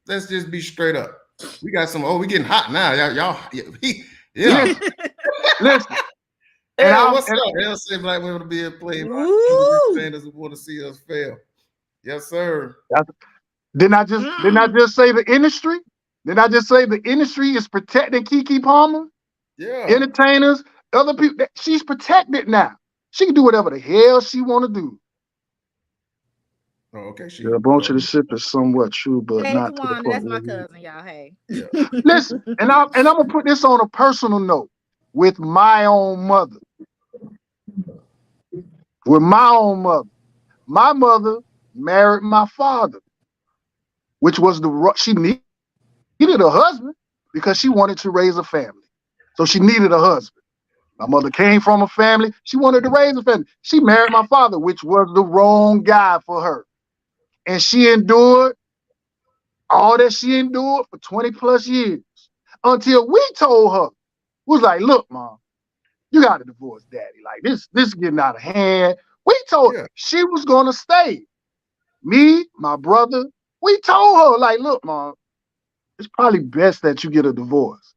Let's just be straight up. We got some. Oh, we getting hot now, y'all. Yeah. Listen. Yeah, what's up? They'll say black women to be a playboy. Standards who want to see us fail. Yes, sir. Didn't I just say the industry? Didn't I just say the industry is protecting Keke Palmer? Yeah. Entertainers, other people. She's protected now. She can do whatever the hell she want to do. Oh, okay. A bunch of the shit is somewhat true, but Hey, not to the Tawana, point. that's my cousin, y'all. Hey. Yeah. Listen, and I'm gonna put this on a personal note with my own mother. With my own mother. My mother married my father, which was she needed a husband because she wanted to raise a family. So she needed a husband. My mother came from a family. She wanted to raise a family. She married my father, which was the wrong guy for her. And she endured all that she endured for 20 plus years until we told her, was like, look, Mom, you got to divorce Daddy. Like this is getting out of hand. We told her she was going to stay. Me, my brother, we told her, like, look, Mom, it's probably best that you get a divorce.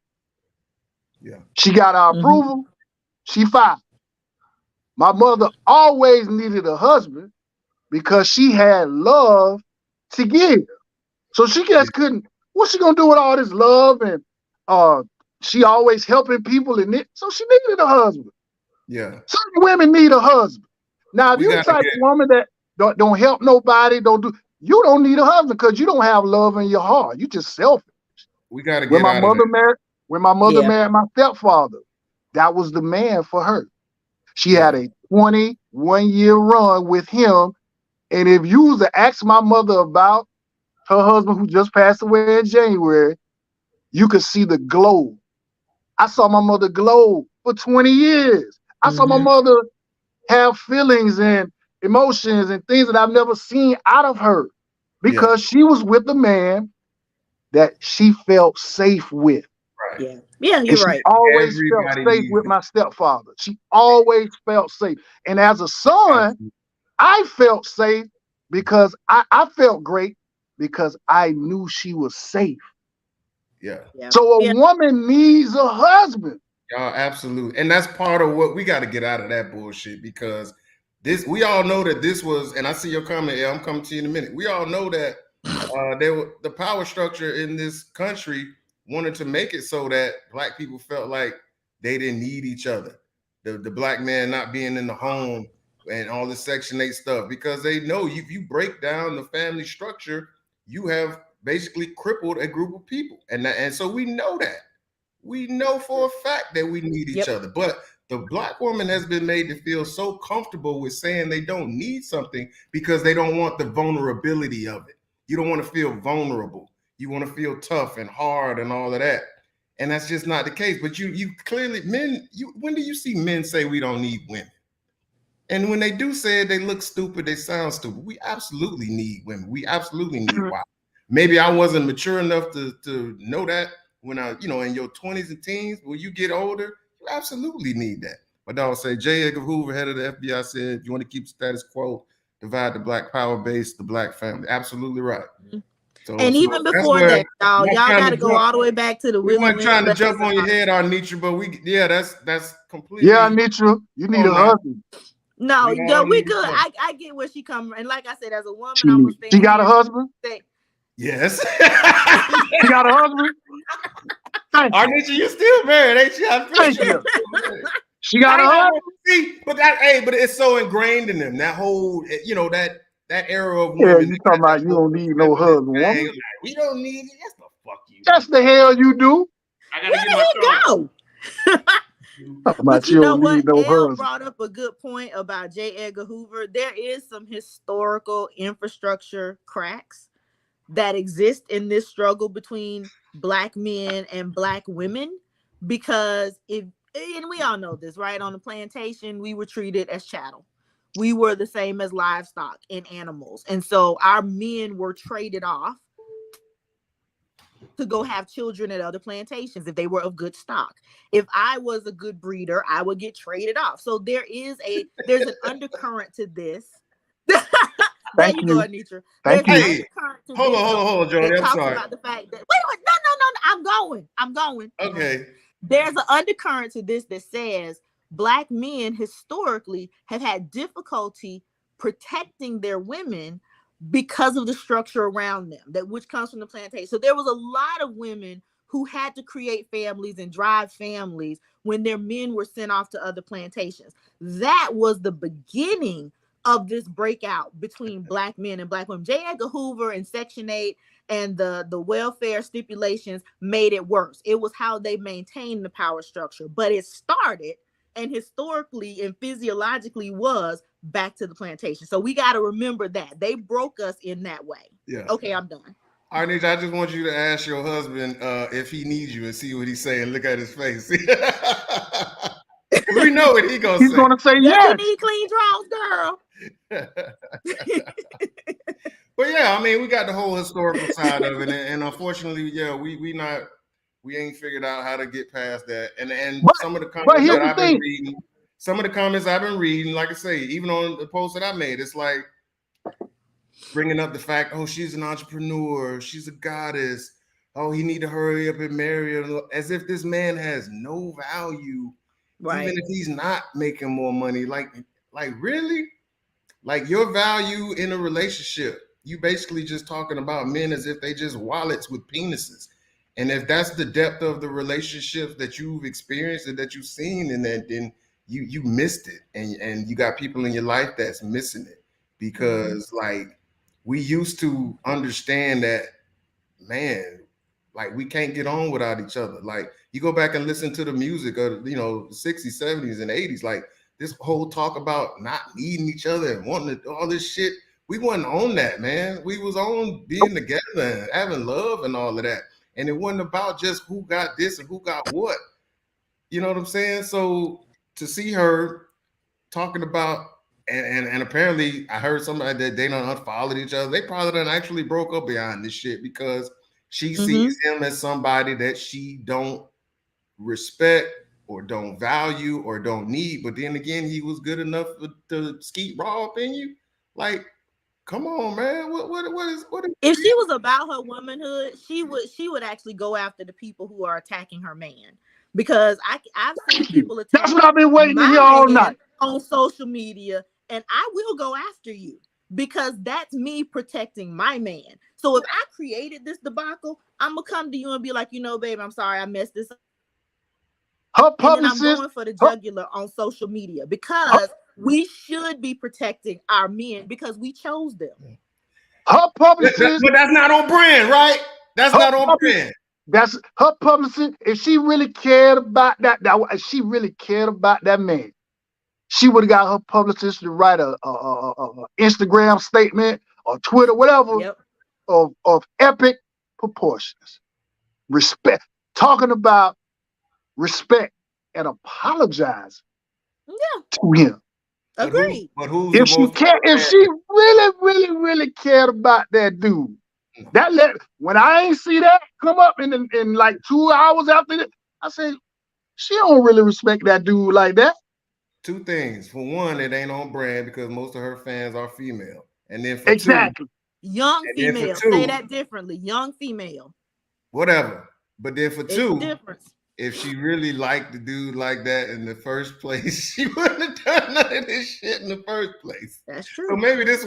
Yeah. She got our approval. She filed. My mother always needed a husband because she had love to give. So she just couldn't. What's she gonna do with all this love? And she always helping people in it. So she needed a husband. Yeah. Certain women need a husband. Now, if you're the type of woman that don't help nobody, you don't need a husband because you don't have love in your heart. You just selfish. We gotta get when my out mother of married, when my mother married my stepfather, that was the man for her. She had a 21-year run with him. And if you was to ask my mother about her husband who just passed away in January, you could see the glow. I saw my mother glow for 20 years. I saw my mother have feelings and emotions and things that I've never seen out of her because she was with a man that she felt safe with. Right. Yeah. Yeah, And you're she right. always felt Everybody safe needs with it. my stepfather. She always felt safe. And as a son, Absolutely. I felt safe because I felt great because I knew she was safe. Yeah. Yeah. So a Yeah. woman needs a husband. Y'all, absolutely. And that's part of what we got to get out of that bullshit because this, we all know that this was, and I see your comment, yeah, I'm coming to you in a minute. We all know that the power structure in this country wanted to make it so that black people felt like they didn't need each other. The black man not being in the home and all the Section 8 stuff, because they know if you break down the family structure, you have basically crippled a group of people. And so we know that. We know for a fact that we need each Yep. other. But the black woman has been made to feel so comfortable with saying they don't need something because they don't want the vulnerability of it. You don't want to feel vulnerable. You want to feel tough and hard and all of that. And that's just not the case. But you clearly, men, when do you see men say we don't need women? And when they do say it, they look stupid, they sound stupid. We absolutely need women. We absolutely need wives. Maybe I wasn't mature enough to know that when I, in your 20s and teens, when you get older, you absolutely need that. My dog say, J. Edgar Hoover, head of the FBI, said, if you want to keep status quo, divide the black power base, the black family. Absolutely right. So, And even that's before where that, y'all, not y'all trying got to to go jump. all the way back to the We Willie weren't trying to Lynch jump letters on and your all that. head, Arnitra, but that's Yeah, completely. Nitra, you need Oh, a now husband. No, we yeah, all we need good. each other. I get where she coming from. And like I said, as a woman, I'm gonna She stand got a here husband. and say, Yes. She got a husband. Thank you. Arnitra, you still married, ain't you? I'm pretty Thank sure you. you're still married. She got a I know. husband. See, but it's so ingrained in them. That whole, that era of Yeah, women, you they talking got that about you whole don't need no feminist husband, thing. woman. Like, we don't need it. Yes, the fuck you That's do. the hell you do. I where gotta get did my he thoughts. go? Talking But about you you know don't what? need no Elle husband. brought up a good point about J. Edgar Hoover. There is some historical infrastructure cracks that exist in this struggle between black men and black women because and we all know this, right? On the plantation, we were treated as chattel. We were the same as livestock and animals. And so our men were traded off to go have children at other plantations if they were of good stock. If I was a good breeder, I would get traded off. So there's an undercurrent to this. There Thank you go, you. Anitra. There's Thank an you. Hey, undercurrent to hold on, this hold on, hold on, Jody. that I'm talks sorry. about the fact that wait, no, I'm going. Okay. There's an undercurrent to this that says black men historically have had difficulty protecting their women because of the structure around them, that which comes from the plantation. So there was a lot of women who had to create families and drive families when their men were sent off to other plantations. That was the beginning of this breakout between black men and black women. J. Edgar Hoover and Section 8 and the welfare stipulations made it worse. It was how they maintained the power structure, but it started and historically and physiologically was back to the plantation. So we got to remember that they broke us in that way. Yeah. Okay, I'm done. Arnitra, I just want you to ask your husband if he needs you and see what he's saying. Look at his face. We know what he gonna He's say. gonna say Does yes. he need clean drawers, girl? But yeah, I mean, we got the whole historical side of it, and unfortunately, yeah, we ain't figured out how to get past that. And But some of the but comments here's that the I've been thing. reading, like I say, even on the post that I made, it's like bringing up the fact, oh, she's an entrepreneur, she's a goddess. Oh, he need to hurry up and marry her, as if this man has no value, Right. even if he's not making more money. Like really? Like your value in a relationship, you basically just talking about men as if they just wallets with penises. And if that's the depth of the relationships that you've experienced and that you've seen, and then you missed it, and you got people in your life that's missing it because like we used to understand that, man, like we can't get on without each other. Like you go back and listen to the music of the 60s, 70s, and 80s, like this whole talk about not needing each other and wanting to do all this shit. We wasn't on that, man. We was on being together and having love and all of that. And it wasn't about just who got this and who got what. You know what I'm saying? So to see her talking about, and apparently I heard somebody that they done unfollowed each other. They probably done actually broke up behind this shit because she sees him as somebody that she don't respect or don't value or don't need. But then again, he was good enough to skeet raw up in you. Like, come on, man. What is if she was about her womanhood, she would actually go after the people who are attacking her man. Because I've seen people attack That's what I've been waiting to hear my all man night. on social media, and I will go after you because that's me protecting my man. So if I created this debacle, I'm gonna come to you and be like, babe, I'm sorry I messed this up. Her And then I'm publicist, going for the her, jugular on social media her, because we should be protecting our men because we chose them. her publicist, but that's not on brand, right? That's her not on publicist, brand. that's her publicist. If she really cared about if she really cared about that man, she would have got her publicist to write a Instagram statement or Twitter, whatever, Yep. of epic proportions. Respect, talking about respect and apologize Yeah. to him. Agreed. But who's If the she most care, if she really cared about that dude, when I ain't see that come up in like 2 hours after that, I say she don't really respect that dude like that. two things? For one, it ain't on brand because most of her fans are female. And then for two, Exactly. Young and then female. for two, Say that differently. Young female. whatever. But then for It's two, a difference. if she really liked the dude like that in the first place, she wouldn't have done none of this shit in the first place. That's So true. maybe this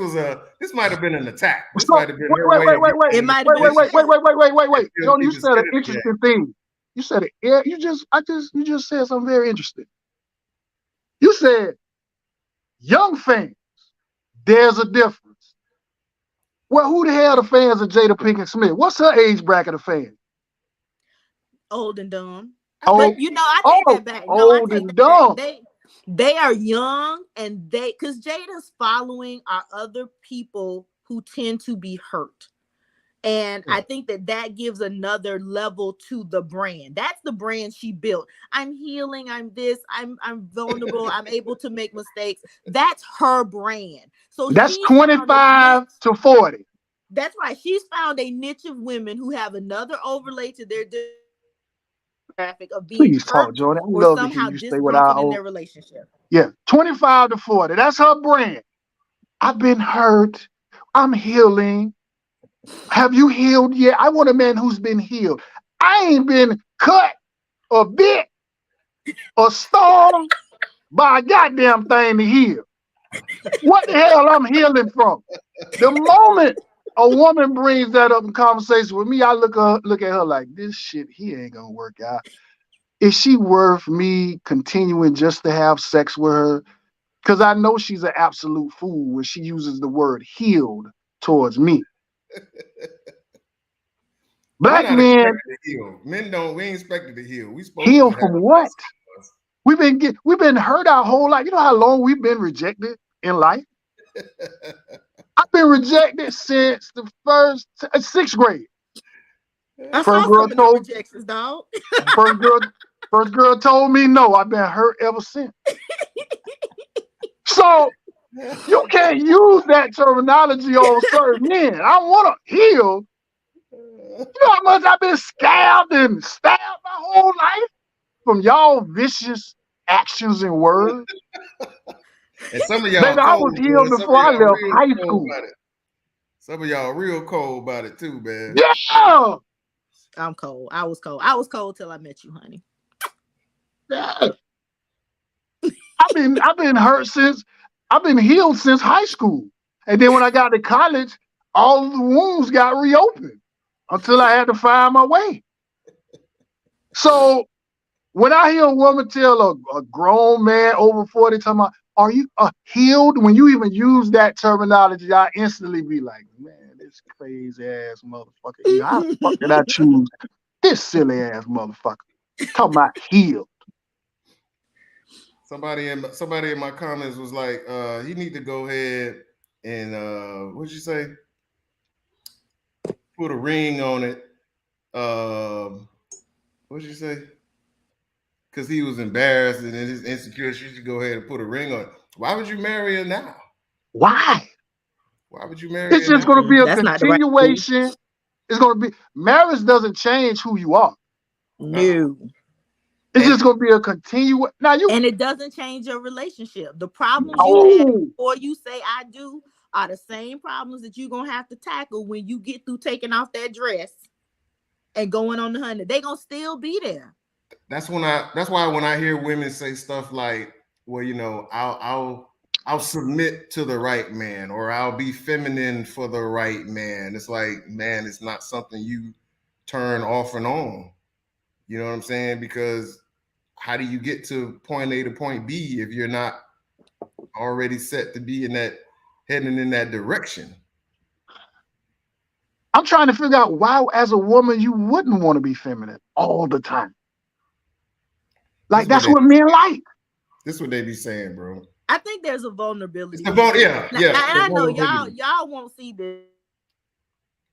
might have been an attack. This So might have been her way of It getting might have been. wait. still John, keep you the said an skin in the game. interesting thing. You said it. Yeah, you just said something very interesting. You said young fans. There's a difference. Well, who the hell are the fans of Jada Pinkett Smith? What's her age bracket of fans? Old and dumb. Oh, But I take that back. No, I old take and that dumb. back. They are young and because Jada's following are other people who tend to be hurt. And I think that gives another level to the brand. That's the brand she built. I'm healing. I'm this. I'm vulnerable. I'm able to make mistakes. That's her brand. So That's she's found a 25 niche. to 40. That's right. She's found a niche of women who have another overlay to their demographic of being Please talk, hurt Jordan. I or love to hear somehow you stay with our disgruntled in old. their relationship. Yeah, 25 to 40. That's her brand. I've been hurt. I'm healing. Have you healed yet? I want a man who's been healed. I ain't been cut or bit or stung by a goddamn thing to heal. What the hell I'm healing from? The moment a woman brings that up in conversation with me, I look at her like, this shit, he ain't gonna work out. Is she worth me continuing just to have sex with her? Because I know she's an absolute fool when she uses the word healed towards me. Black men to heal. Men don't. We ain't expected to heal. We supposed heal to have from what? We've been hurt our whole life. You know how long we've been rejected in life? I've been rejected since the sixth grade. I First saw girl some of the rejections, dog. first girl told me no. I've been hurt ever since. So you can't use that terminology on certain men. I want to heal. You know how much I've been scabbed and stabbed my whole life from y'all vicious actions and words. And some of y'all Baby, I was healed before I left high school. Some of y'all real cold about it too, man. Yeah. I'm cold. I was cold. I was cold till I met you, honey. Yeah. I've been hurt I've been healed since high school. And then when I got to college, all the wounds got reopened until I had to find my way. So when I hear a woman tell a grown man over 40 talking about, are you healed? When you even use that terminology, I instantly be like, man, this crazy ass motherfucker. How the fuck did I choose this silly ass motherfucker? Talking about healed. Somebody in my comments was like, you need to go ahead and what'd you say? Put a ring on it. What'd you say? Because he was embarrassed and his insecurity, she should go ahead and put a ring on it. Why would you marry her now? Why? Why would you marry It's her just now? going to be a That's not the right move. continuation. It's going to be marriage doesn't change who you are. No. It's And just going to be a continue. Now you And it doesn't change your relationship. The problems you had no. before you say I do are the same problems that you're gonna have to tackle when you get through taking off that dress and going on the honey. They gonna still be there. that's why when I hear women say stuff like, well, I'll submit to the right man, or I'll be feminine for the right man. It's like, man, it's not something you turn off and on. You know what I'm saying? Because how do you get to point A to point B if you're not already set to be heading in that direction? I'm trying to figure out why, as a woman, you wouldn't want to be feminine all the time. This Like is what that's what men like. this what they be saying, bro. I think there's a It's vulnerability. the Now, the and I know vulnerability. y'all won't see this.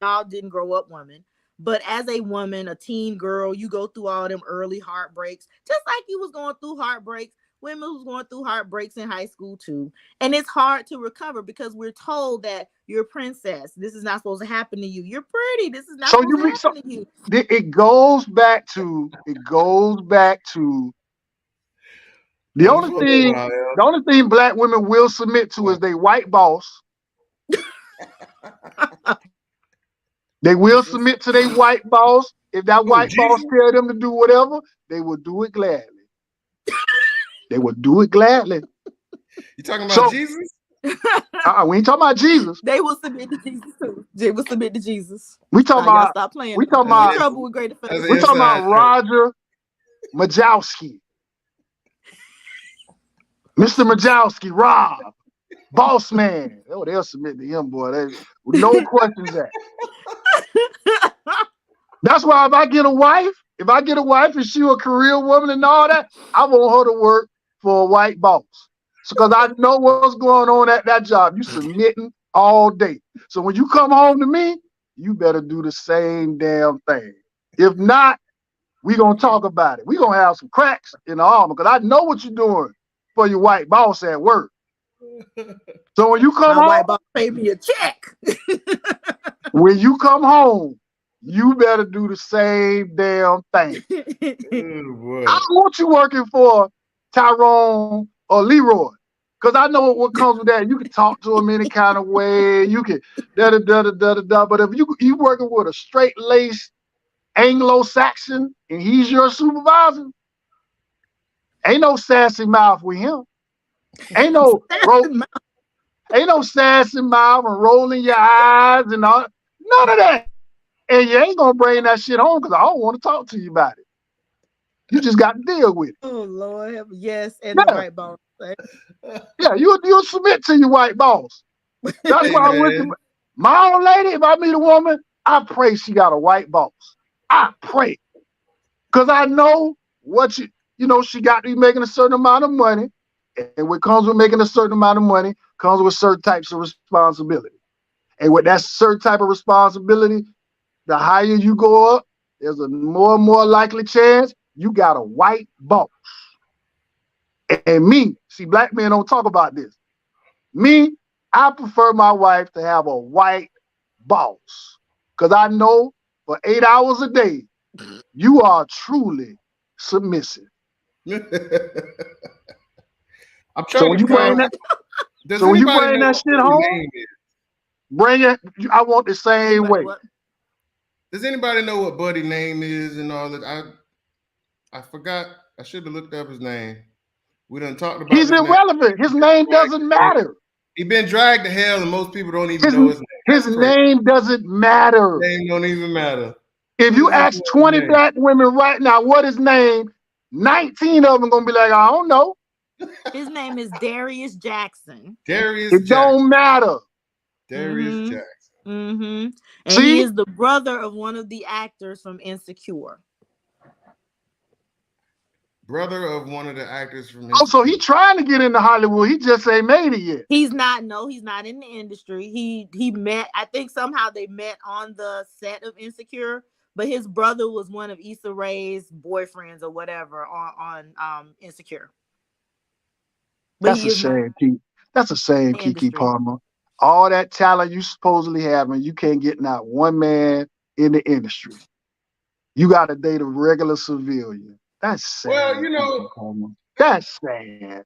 Y'all didn't grow up women. But as a woman, a teen girl, you go through all them early heartbreaks, just like you was going through heartbreaks. Women was going through heartbreaks in high school too. And it's hard to recover because we're told that you're a princess. This is not supposed to happen to you. You're pretty. This is not So supposed you to be so happen to you. it goes back to the What you only talking thing about, the only thing black women will submit to is they white boss. They will Jesus. submit to their white boss. If that Who, white boss Jesus? tell them to do whatever, they will do it gladly. They will do it gladly. You talking about So Jesus? we ain't talking about Jesus. They will submit to Jesus too. They will submit to Jesus. We talking Y'all about stop playing. we talking I'm in about trouble with greater That's an we talking fellas. about inside joke. Roger Mr. Majowski, Rob, boss man. Oh, they'll submit to him, boy. No questions asked. That's why if I get a wife and she a career woman and all that, I want her to work for a white boss. Because I know what's going on at that job. You submitting all day. So when you come home to me, you better do the same damn thing. If not, we gonna talk about it. We gonna have some cracks in the armor because I know what you're doing for your white boss at work. So My white boss paid me a check. when you come home, you better do the same damn thing. Oh I boy. don't want you working for Tyrone or Leroy. Because I know what comes with that. You can talk to him any kind of way. You can da da da da da da. But if you working with a straight laced Anglo-Saxon and he's your supervisor, ain't no sassy mouth with him. Ain't no ain't no sassy mouth and rolling your eyes and all. None of that. And you ain't gonna bring that shit home because I don't want to talk to you about it. You just got to deal with it. Oh Lord, yes, and the Yeah, white boss. yeah. You'll submit to your white boss. That's Hey why I wish man. my old lady. If I meet a woman, I pray she got a white boss. I pray because I know what she got to be making a certain amount of money, and what comes with making a certain amount of money comes with certain types of responsibility. And with that certain type of responsibility, the higher you go up, there's a more and more likely chance you got a white boss. And me, see, black men don't talk about this. Me, I prefer my wife to have a white boss. Because I know for 8 hours a day, you are truly submissive. I'm So trying when to you bring find. that, Does so when you anybody bring know that what shit Buddy home, name is? bring it. I want the same Anybody way. what? Does anybody know what Buddy name is and all that? I forgot. I should have looked up his name. We done talked about He's this man. irrelevant. His name doesn't matter. He been dragged to hell, and most people don't even His know his name. his That's crazy. name doesn't matter. His name don't even matter. If Who you does not ask know his 20 name? black women right now what his name, 19 of them gonna be like, I don't know. His name is Darius Jackson. Darius It Jackson. don't matter. Darius Mm-hmm. Jackson. Mm-hmm. And he See? is the brother of one of the actors from Insecure. Brother of one of the actors from Oh, so he Insecure. trying to get into Hollywood. He just ain't made it yet. He's not. No, he's not in the industry. He met. I think somehow they met on the set of Insecure. But his brother was one of Issa Rae's boyfriends or whatever on Insecure. but That's he a is not shame, Keke. That's a shame, in the Keke industry. Palmer. All that talent you supposedly have, and you can't get not one man in the industry. You got to date a regular civilian. That's Well, sad, Keke Palmer. That's sad.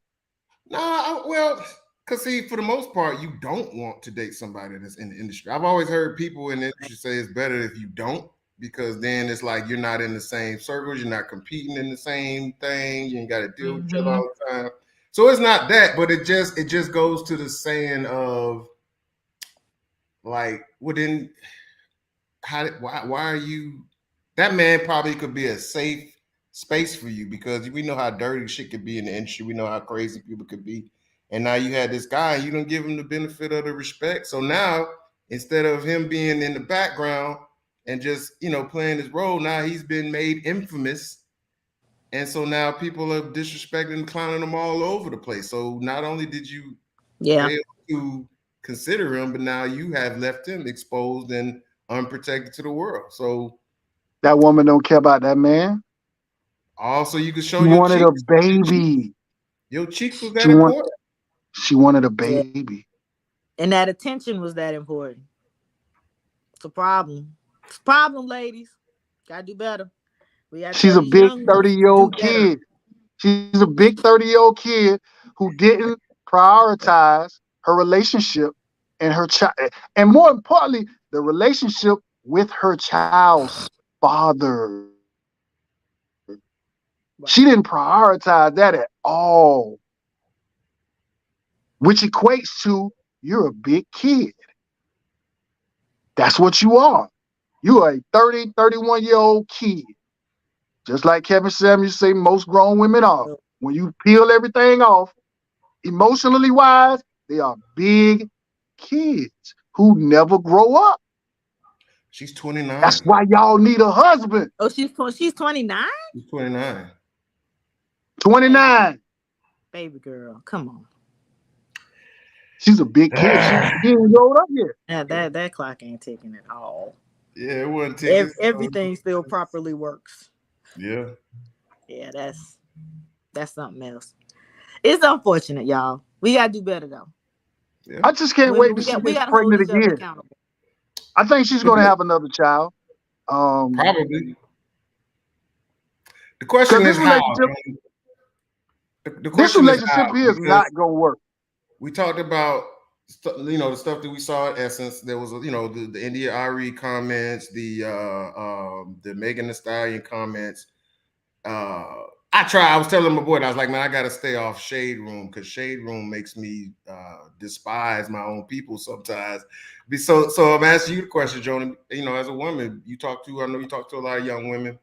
well, because see, for the most part, you don't want to date somebody that's in the industry. I've always heard people in the industry say it's better if you don't, because then it's like you're not in the same circles, you're not competing in the same thing, you ain't got to deal with each other all the time. So it's not that, but it just goes to the saying of like, well then why are you, that man probably could be a safe space for you, because we know how dirty shit could be in the industry. We know how crazy people could be. And now you had this guy, you don't give him the benefit of the respect. So now instead of him being in the background and just, playing his role, now he's been made infamous. And so now people are disrespecting and clowning him all over the place. So not only did you Yeah. fail to consider him, but now you have left him exposed and unprotected to the world. So That woman don't care about that man. also you could show She your wanted a cheeks. baby. Your cheeks was She that want. important. She wanted a Yeah. baby. And that attention was that important. It's a problem. It's a problem, ladies. Gotta do better. We gotta tell She's a these big young ones to do 30-year-old better. kid. She's a big 30-year-old kid who didn't prioritize her relationship and her child, and more importantly, the relationship with her child's father. She Right. didn't prioritize that at all, which equates to you're a big kid. That's what you are. You are a 30, 31-year-old kid. Just like Kevin Samuels say most grown women are. When you peel everything off, emotionally wise, they are big kids who never grow up. She's 29. That's why y'all need a husband. Oh, she's 29? She's 29. 29. Baby girl. Come on. She's a big kid. She ain't grown up yet. That clock ain't ticking at all. Yeah, it wasn't tickets. Everything still properly works. Yeah. Yeah, that's something else. It's unfortunate, y'all. We gotta do better though. Yeah. I just can't Women, wait to see we her gotta hold pregnant each other again. accountable. I think she's going to have another child. Probably. The Because question is how. The this question is how, relationship here is because not going to work. we talked about the stuff that we saw at Essence. There was the India Ari comments, the Megan Thee Stallion comments. I was telling my boy, I was like, man, I gotta stay off Shade Room, because Shade Room makes me despise my own people sometimes. So I'm asking you the question, Joni. As a woman, I know you talk to a lot of young women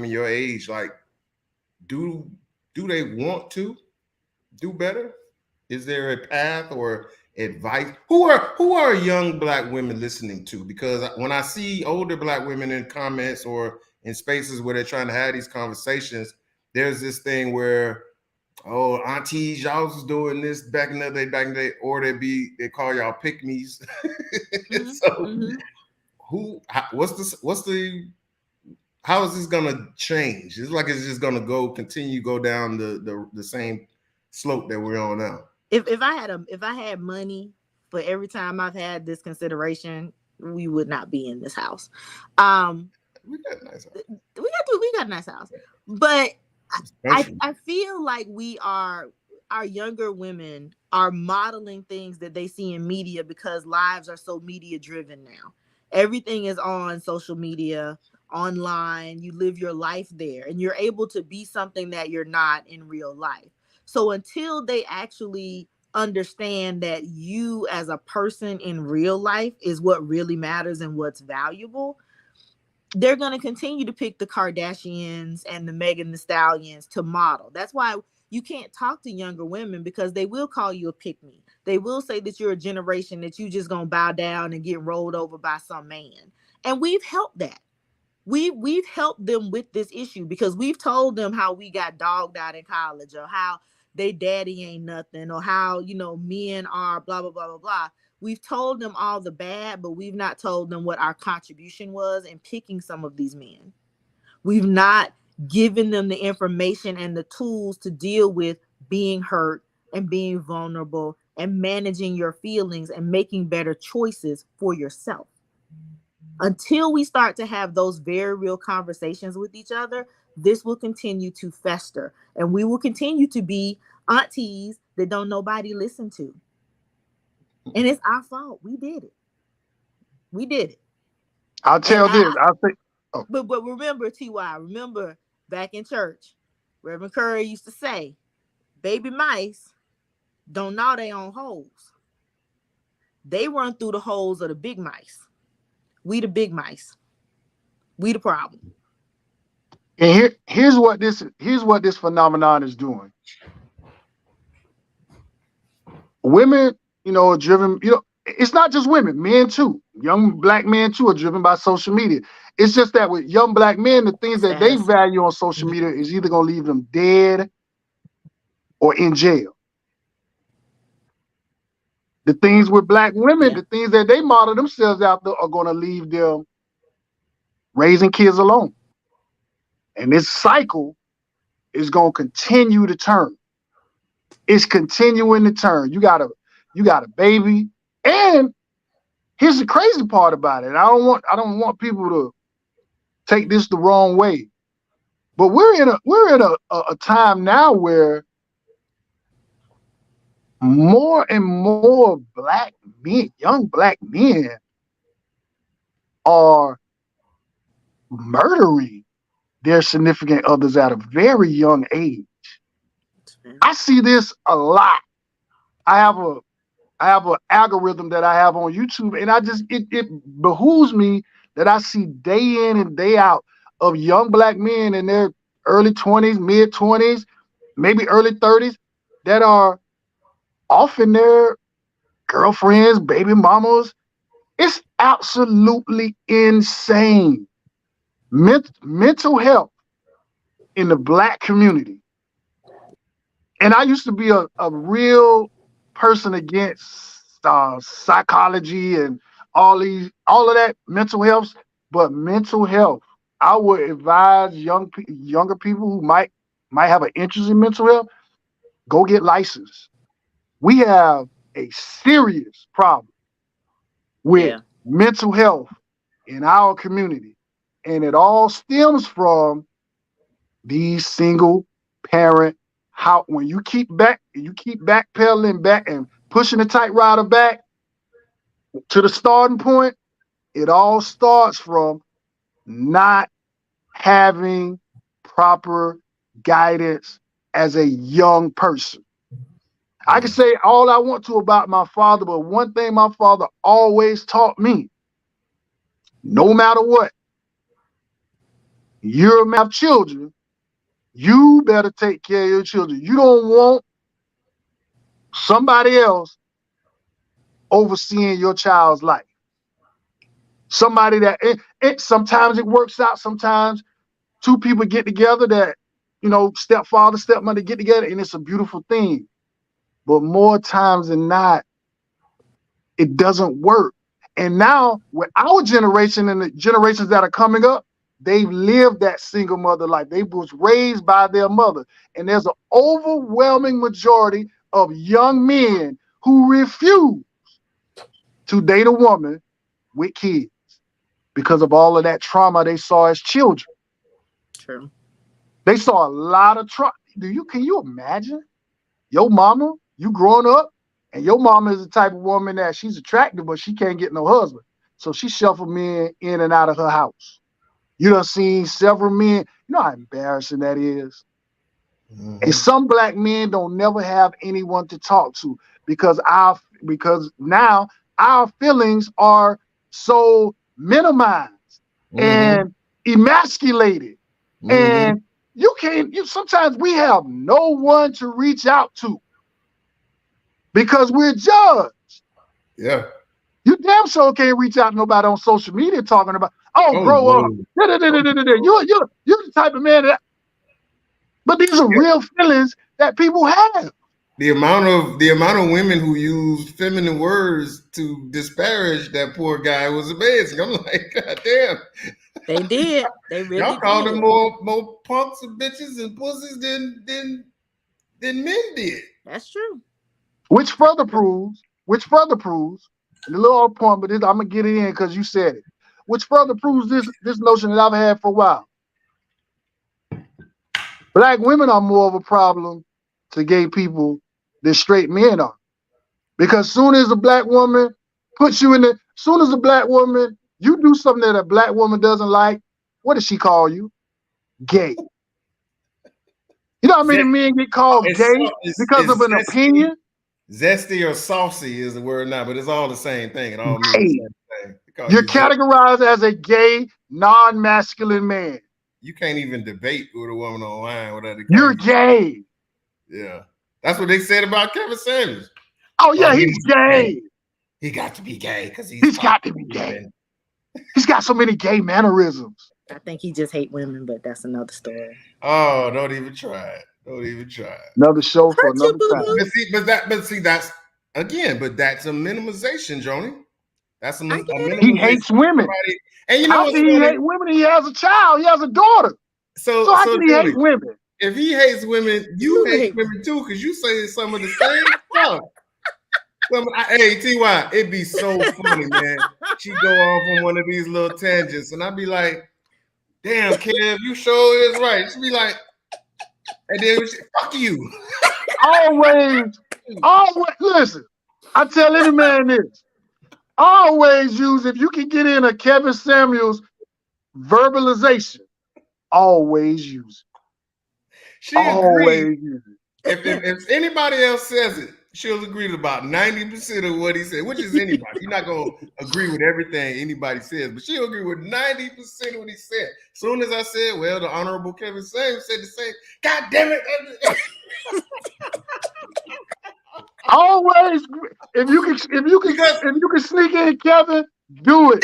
your age. Like, do they want to do better? Is there a path or advice? Who are young Black women listening to? Because when I see older Black women in comments or in spaces where they're trying to have these conversations, there's this thing where, oh, aunties, y'all was doing this back in the day, or they call y'all pick-me's. How is this gonna change? It's like it's just gonna go down the same slope that we're on now. If I had money for every time I've had this consideration, we would not be in this house. We got a nice house. We got a nice house, but I feel like our younger women are modeling things that they see in media, because lives are so media driven now. Everything is on social media, online. You live your life there, and you're able to be something that you're not in real life. So until they actually understand that you as a person in real life is what really matters and what's valuable, they're going to continue to pick the Kardashians and the Megan Thee Stallions to model. That's why you can't talk to younger women, because they will call you a pick-me. They will say that you're a generation that you just going to bow down and get rolled over by some man. And we've helped that. We've helped them with this issue, because we've told them how we got dogged out in college, or how they daddy ain't nothing, or how, men are blah, blah, blah, blah, blah. We've told them all the bad, but we've not told them what our contribution was in picking some of these men. We've not given them the information and the tools to deal with being hurt, and being vulnerable and managing your feelings and making better choices for yourself. Until we start to have those very real conversations with each other, this will continue to fester and we will continue to be aunties that don't nobody listen to. And it's our fault. We did it. We did it. I'll And tell this. I'll say, oh, but remember, TY, remember back in church, Reverend Curry used to say, baby mice don't gnaw their own holes. They run through the holes of the big mice. We the big mice. We the problem. and here's what this phenomenon is doing. Women, are driven, it's not just women, men too. Young black men too are driven by social media. It's just that with young black men, the things that they Status. value on social media is either going to leave them dead or in jail. The things with black women, the things that they model themselves after are going to leave them raising kids alone. And this cycle is going to continue to turn. It's continuing to turn. You got a baby. And here's the crazy part about it. I don't want people to take this the wrong way. But we're in a time now where more and more black men, young black men, are murdering their significant others at a very young age. I see this a lot. I have an algorithm that I have on YouTube, and it behooves me that I see day in and day out of young black men in their early 20s, mid 20s, maybe early 30s that are often their girlfriends, baby mamas. It's absolutely insane. Mental health in the black community. And I used to be a real person against psychology and all of that mental health. But mental health, I would advise younger people who might have an interest in mental health, go get licensed. We have a serious problem with mental health in our community. And it all stems from these single parent, how when you keep backpedaling back and pushing the typewriter back to the starting point, it all starts from not having proper guidance as a young person. I can say all I want to about my father, but one thing my father always taught me, no matter what, you're gonna have children, you better take care of your children. You don't want somebody else overseeing your child's life. Somebody that sometimes it works out. Sometimes two people get together that, stepfather, stepmother get together, and it's a beautiful thing. But more times than not, it doesn't work. And now with our generation and the generations that are coming up, they've lived that single mother life. They was raised by their mother. And there's an overwhelming majority of young men who refuse to date a woman with kids because of all of that trauma they saw as children. True. They saw a lot of trauma. Can you imagine your mama, you growing up, and your mama is the type of woman that she's attractive, but she can't get no husband. So she shuffled men in and out of her house. You done seen several men. You know how embarrassing that is? Mm-hmm. And some black men don't never have anyone to talk to because now our feelings are so minimized and emasculated. And sometimes we have no one to reach out to because we're judged. Yeah. You damn sure can't reach out to nobody on social media talking about, bro, you're the type of man that. But these are real feelings that people have. The amount of women who use feminine words to disparage that poor guy was amazing. I'm like, God damn. They did. They really Y'all called them more punks and bitches and pussies than men did. That's true. Which further proves, and the little off point, but I'm gonna get it in because you said it. Which further proves this notion that I've had for a while. Black women are more of a problem to gay people than straight men are. Because soon as a black woman puts you in the, soon as a black woman, you do something that a black woman doesn't like, what does she call you? Gay. You know how many men get called gay because of an opinion? Zesty or saucy is the word now, but it's all the same thing. It all means the same thing. You're categorized as a gay, non-masculine man. You can't even debate with a woman online without the You're gay. Yeah. That's what they said about Kevin Samuels. Oh, yeah, he's gay. He got to be gay because he's got to be gay. He's got so many gay mannerisms. I think he just hates women, but that's another story. Oh, don't even try it. Don't even try it. Another show for another time. But that's a minimization, Joni. That's a minimization. He hates women. And you know how can he hate women? He has a child. He has a daughter. So how can he hate women? If he hates women, you hate women too, because you say some of the same stuff. Hey, TY, it'd be so funny, man. She go off on one of these little tangents, and I'd be like, damn, Kev, you sure is right. She'd be like, and then fuck you. Always, listen, I tell any man this. Always use, if you can get in a Kevin Samuels verbalization, always use it. She agreed. Use it. If anybody else says it, she'll agree to about 90% of what he said, which is anybody. You're not going to agree with everything anybody says, but she'll agree with 90% of what he said. As soon as I said, well, the Honorable Kevin Samuels said the same, God damn it. Always, if you can sneak in Kevin, do it.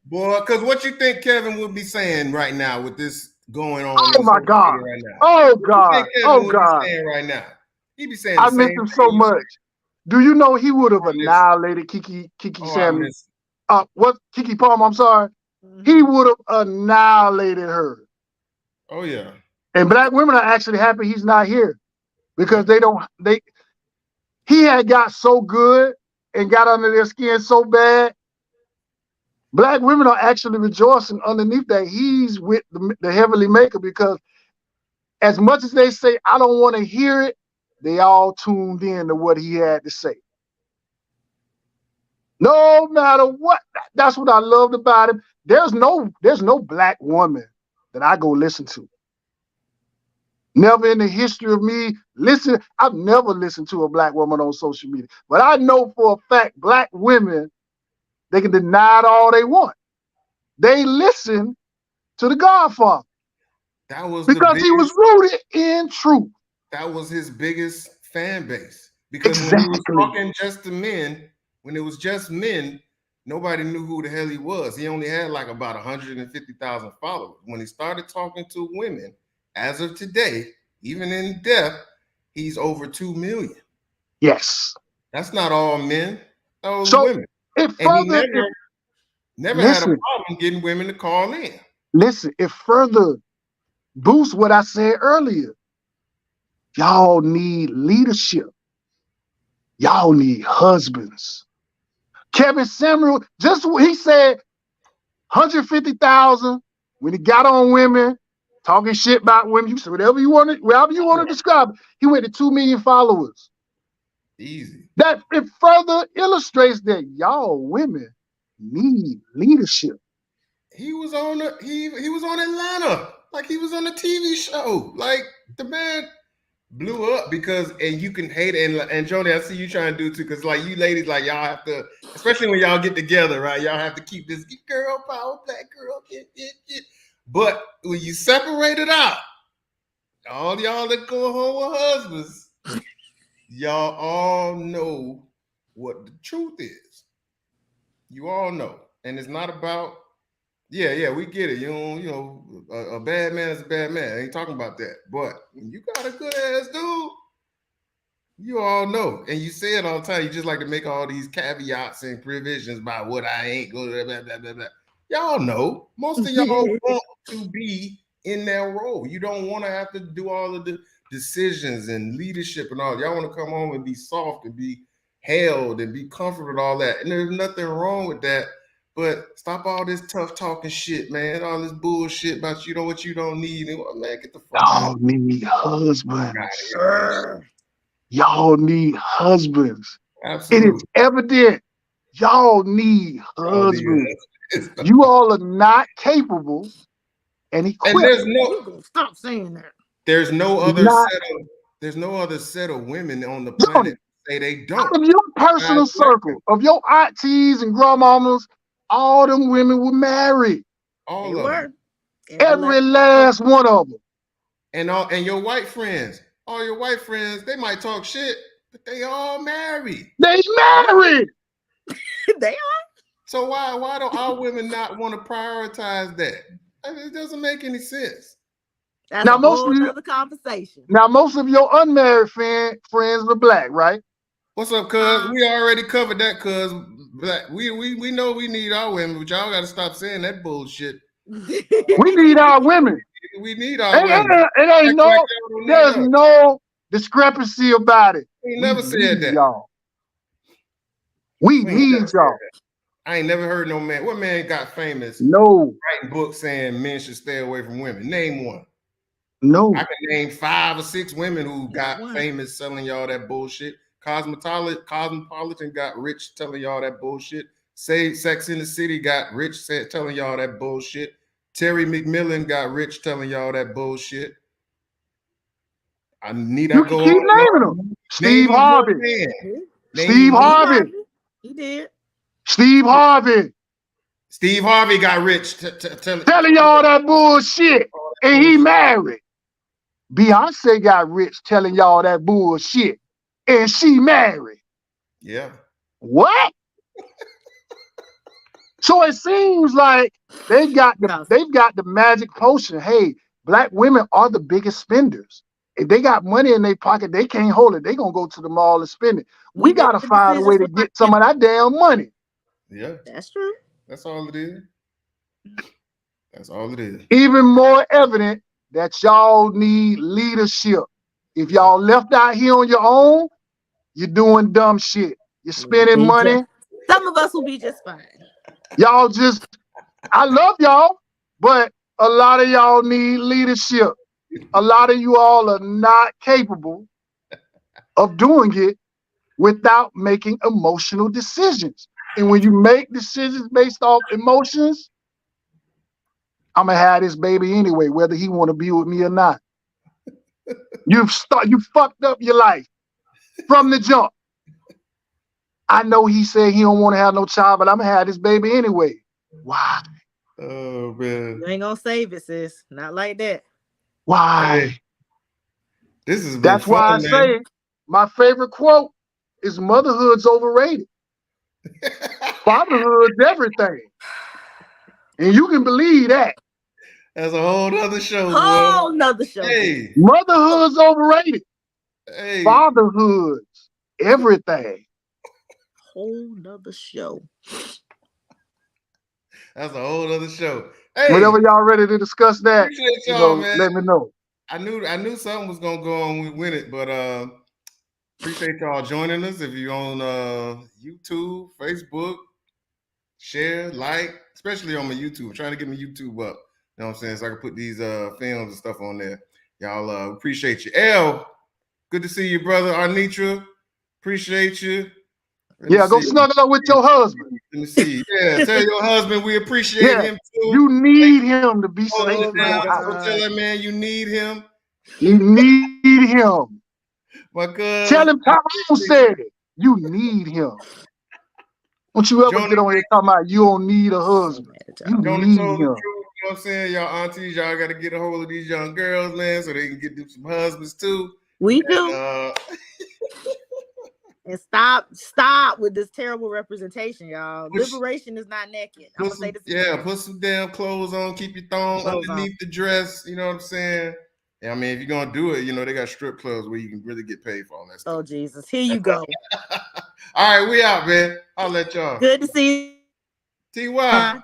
Boy, because what you think Kevin would be saying right now with this going on? Oh my God! Right now? Oh God! Oh God! Saying right now, he'd be saying. I miss him so much. Do you know he would have annihilated Keke Samuels? What Keke Palmer? I'm sorry. He would have annihilated her. Oh yeah. And black women are actually happy he's not here because he had got so good and got under their skin so bad. Black women are actually rejoicing underneath that he's with the heavenly maker, because as much as they say, I don't want to hear it, they all tuned in to what he had to say. No matter what. That's what I loved about him. There's no black woman that I go listen to. Never in the history of me I've never listened to a black woman on social media. But I know for a fact, black women, they can deny it all they want. They listen to the Godfather. That was because he was rooted in truth. That was his biggest fan base. Because when he was talking just to men, when it was just men, nobody knew who the hell he was. He only had like about 150,000 followers. When he started talking to women, as of today, even in death, he's over 2 million. Yes. That's not all men. Those women. And he never had a problem getting women to call in. Listen, it further boosts what I said earlier. Y'all need leadership. Y'all need husbands. Kevin Samuel, he said 150,000 when he got on women, talking shit about women. You say whatever you want to describe it. He went to 2 million followers. Easy. That it further illustrates that y'all women need leadership. He was on he was on Atlanta, like he was on a TV show. Like the man blew up because, and you can hate it, and Joni, I see you trying to do too, because like you ladies, like y'all have to, especially when y'all get together, right? Y'all have to keep this girl power, black girl, get. But when you separate it out, all y'all that go home with husbands, y'all all know what the truth is. You all know, and it's not about. Yeah, we get it. You know, a bad man is a bad man. I ain't talking about that. But when you got a good ass dude, you all know. And you say it all the time. You just like to make all these caveats and provisions about what I ain't going to blah, blah, blah, blah. Y'all know. Most of y'all want to be in that role. You don't want to have to do all of the decisions and leadership and all. Y'all want to come home and be soft and be held and be comforted and all that. And there's nothing wrong with that. But stop all this tough talking shit, man. All this bullshit about you know what you don't need. And man, get the fuck out. Y'all need husbands. Here, y'all need husbands. absolutely. It is evident. Y'all need husbands. You all are not capable and equipped. And there's You gonna stop saying that. there's no other set of women on the planet say they don't. Out of your personal circle, of your aunties and grandmamas, all them women were married. All of them. Every last one of them. And your white friends, all your white friends, they might talk shit, but they all married. They married. They are. So why don't our women not want to prioritize that? I mean, it doesn't make any sense. That's a whole other conversation. Now, most of your unmarried friends are black, right? What's up, cuz? We already covered that, cuz. Black. We know we need our women, but y'all got to stop saying that bullshit. We need our women. We need our women. There's no discrepancy about it. We never said that. Y'all. We need y'all. I ain't never heard no man. What man got famous? No. Writing books saying men should stay away from women. Name one. No. I can name 5 or 6 women who got famous selling y'all that bullshit. Cosmopolitan got rich telling y'all that bullshit. Say Sex in the City got rich telling y'all that bullshit. Terry McMillan got rich telling y'all that bullshit. I need to go keep naming them. Steve Harvey. Steve Harvey. He did. Steve Harvey. Steve Harvey got rich telling y'all that bullshit. And he married. Beyonce got rich telling y'all that bullshit. And she married. Yeah. What? So it seems like they've got the magic potion. Hey, black women are the biggest spenders. If they got money in their pocket, they can't hold it. They're going to go to the mall and spend it. We got to find a way to get some of that damn money. Yeah. That's true. That's all it is. That's all it is. Even more evident that y'all need leadership. If y'all left out here on your own, you're doing dumb shit. You're spending money. Some of us will be just fine. Y'all just, I love y'all, but a lot of y'all need leadership. A lot of you all are not capable of doing it without making emotional decisions. And when you make decisions based off emotions, I'm gonna have this baby anyway, whether he want to be with me or not. You fucked up your life from the jump. I know he said he don't want to have no child, but I'm gonna have this baby anyway. Why? Oh man. You ain't gonna save it, sis. Not like that. Why? Hey, that's why I say my favorite quote is motherhood's overrated. Fatherhood's everything. And you can believe that. That's a whole nother show. Whole nother show. Hey. Motherhood's overrated. Hey. Fatherhood's everything. Whole nother show. That's a whole other show. Hey, whenever y'all ready to discuss that, y'all, man. Let me know. I knew something was gonna go on with it, but appreciate y'all joining us. If you're on YouTube, Facebook, share, like, especially on my YouTube. I'm trying to get my YouTube up. You know what I'm saying? So I can put these films and stuff on there. Y'all appreciate you. L, good to see you, brother. Arnitra, appreciate you. Go snuggle up with your husband. Let me see. Yeah, tell your husband we appreciate him too. You need him to be safe. Tell that man you need him. You need him. Because tell him Tyrone said it. You need him. Don't you ever get on here talking about you don't need a husband. You need him. You know what I'm saying? Y'all aunties, y'all got to get a hold of these young girls, man, so they can get them some husbands too. We do. And stop with this terrible representation, y'all. Liberation is not naked. I'm gonna say this. Yeah, put some damn clothes on, keep your thong underneath the dress. You know what I'm saying? Yeah, I mean, if you're gonna do it, they got strip clubs where you can really get paid for all that stuff. Oh Jesus, here you go. All right, we out, man. I'll let y'all. Good to see you. TY.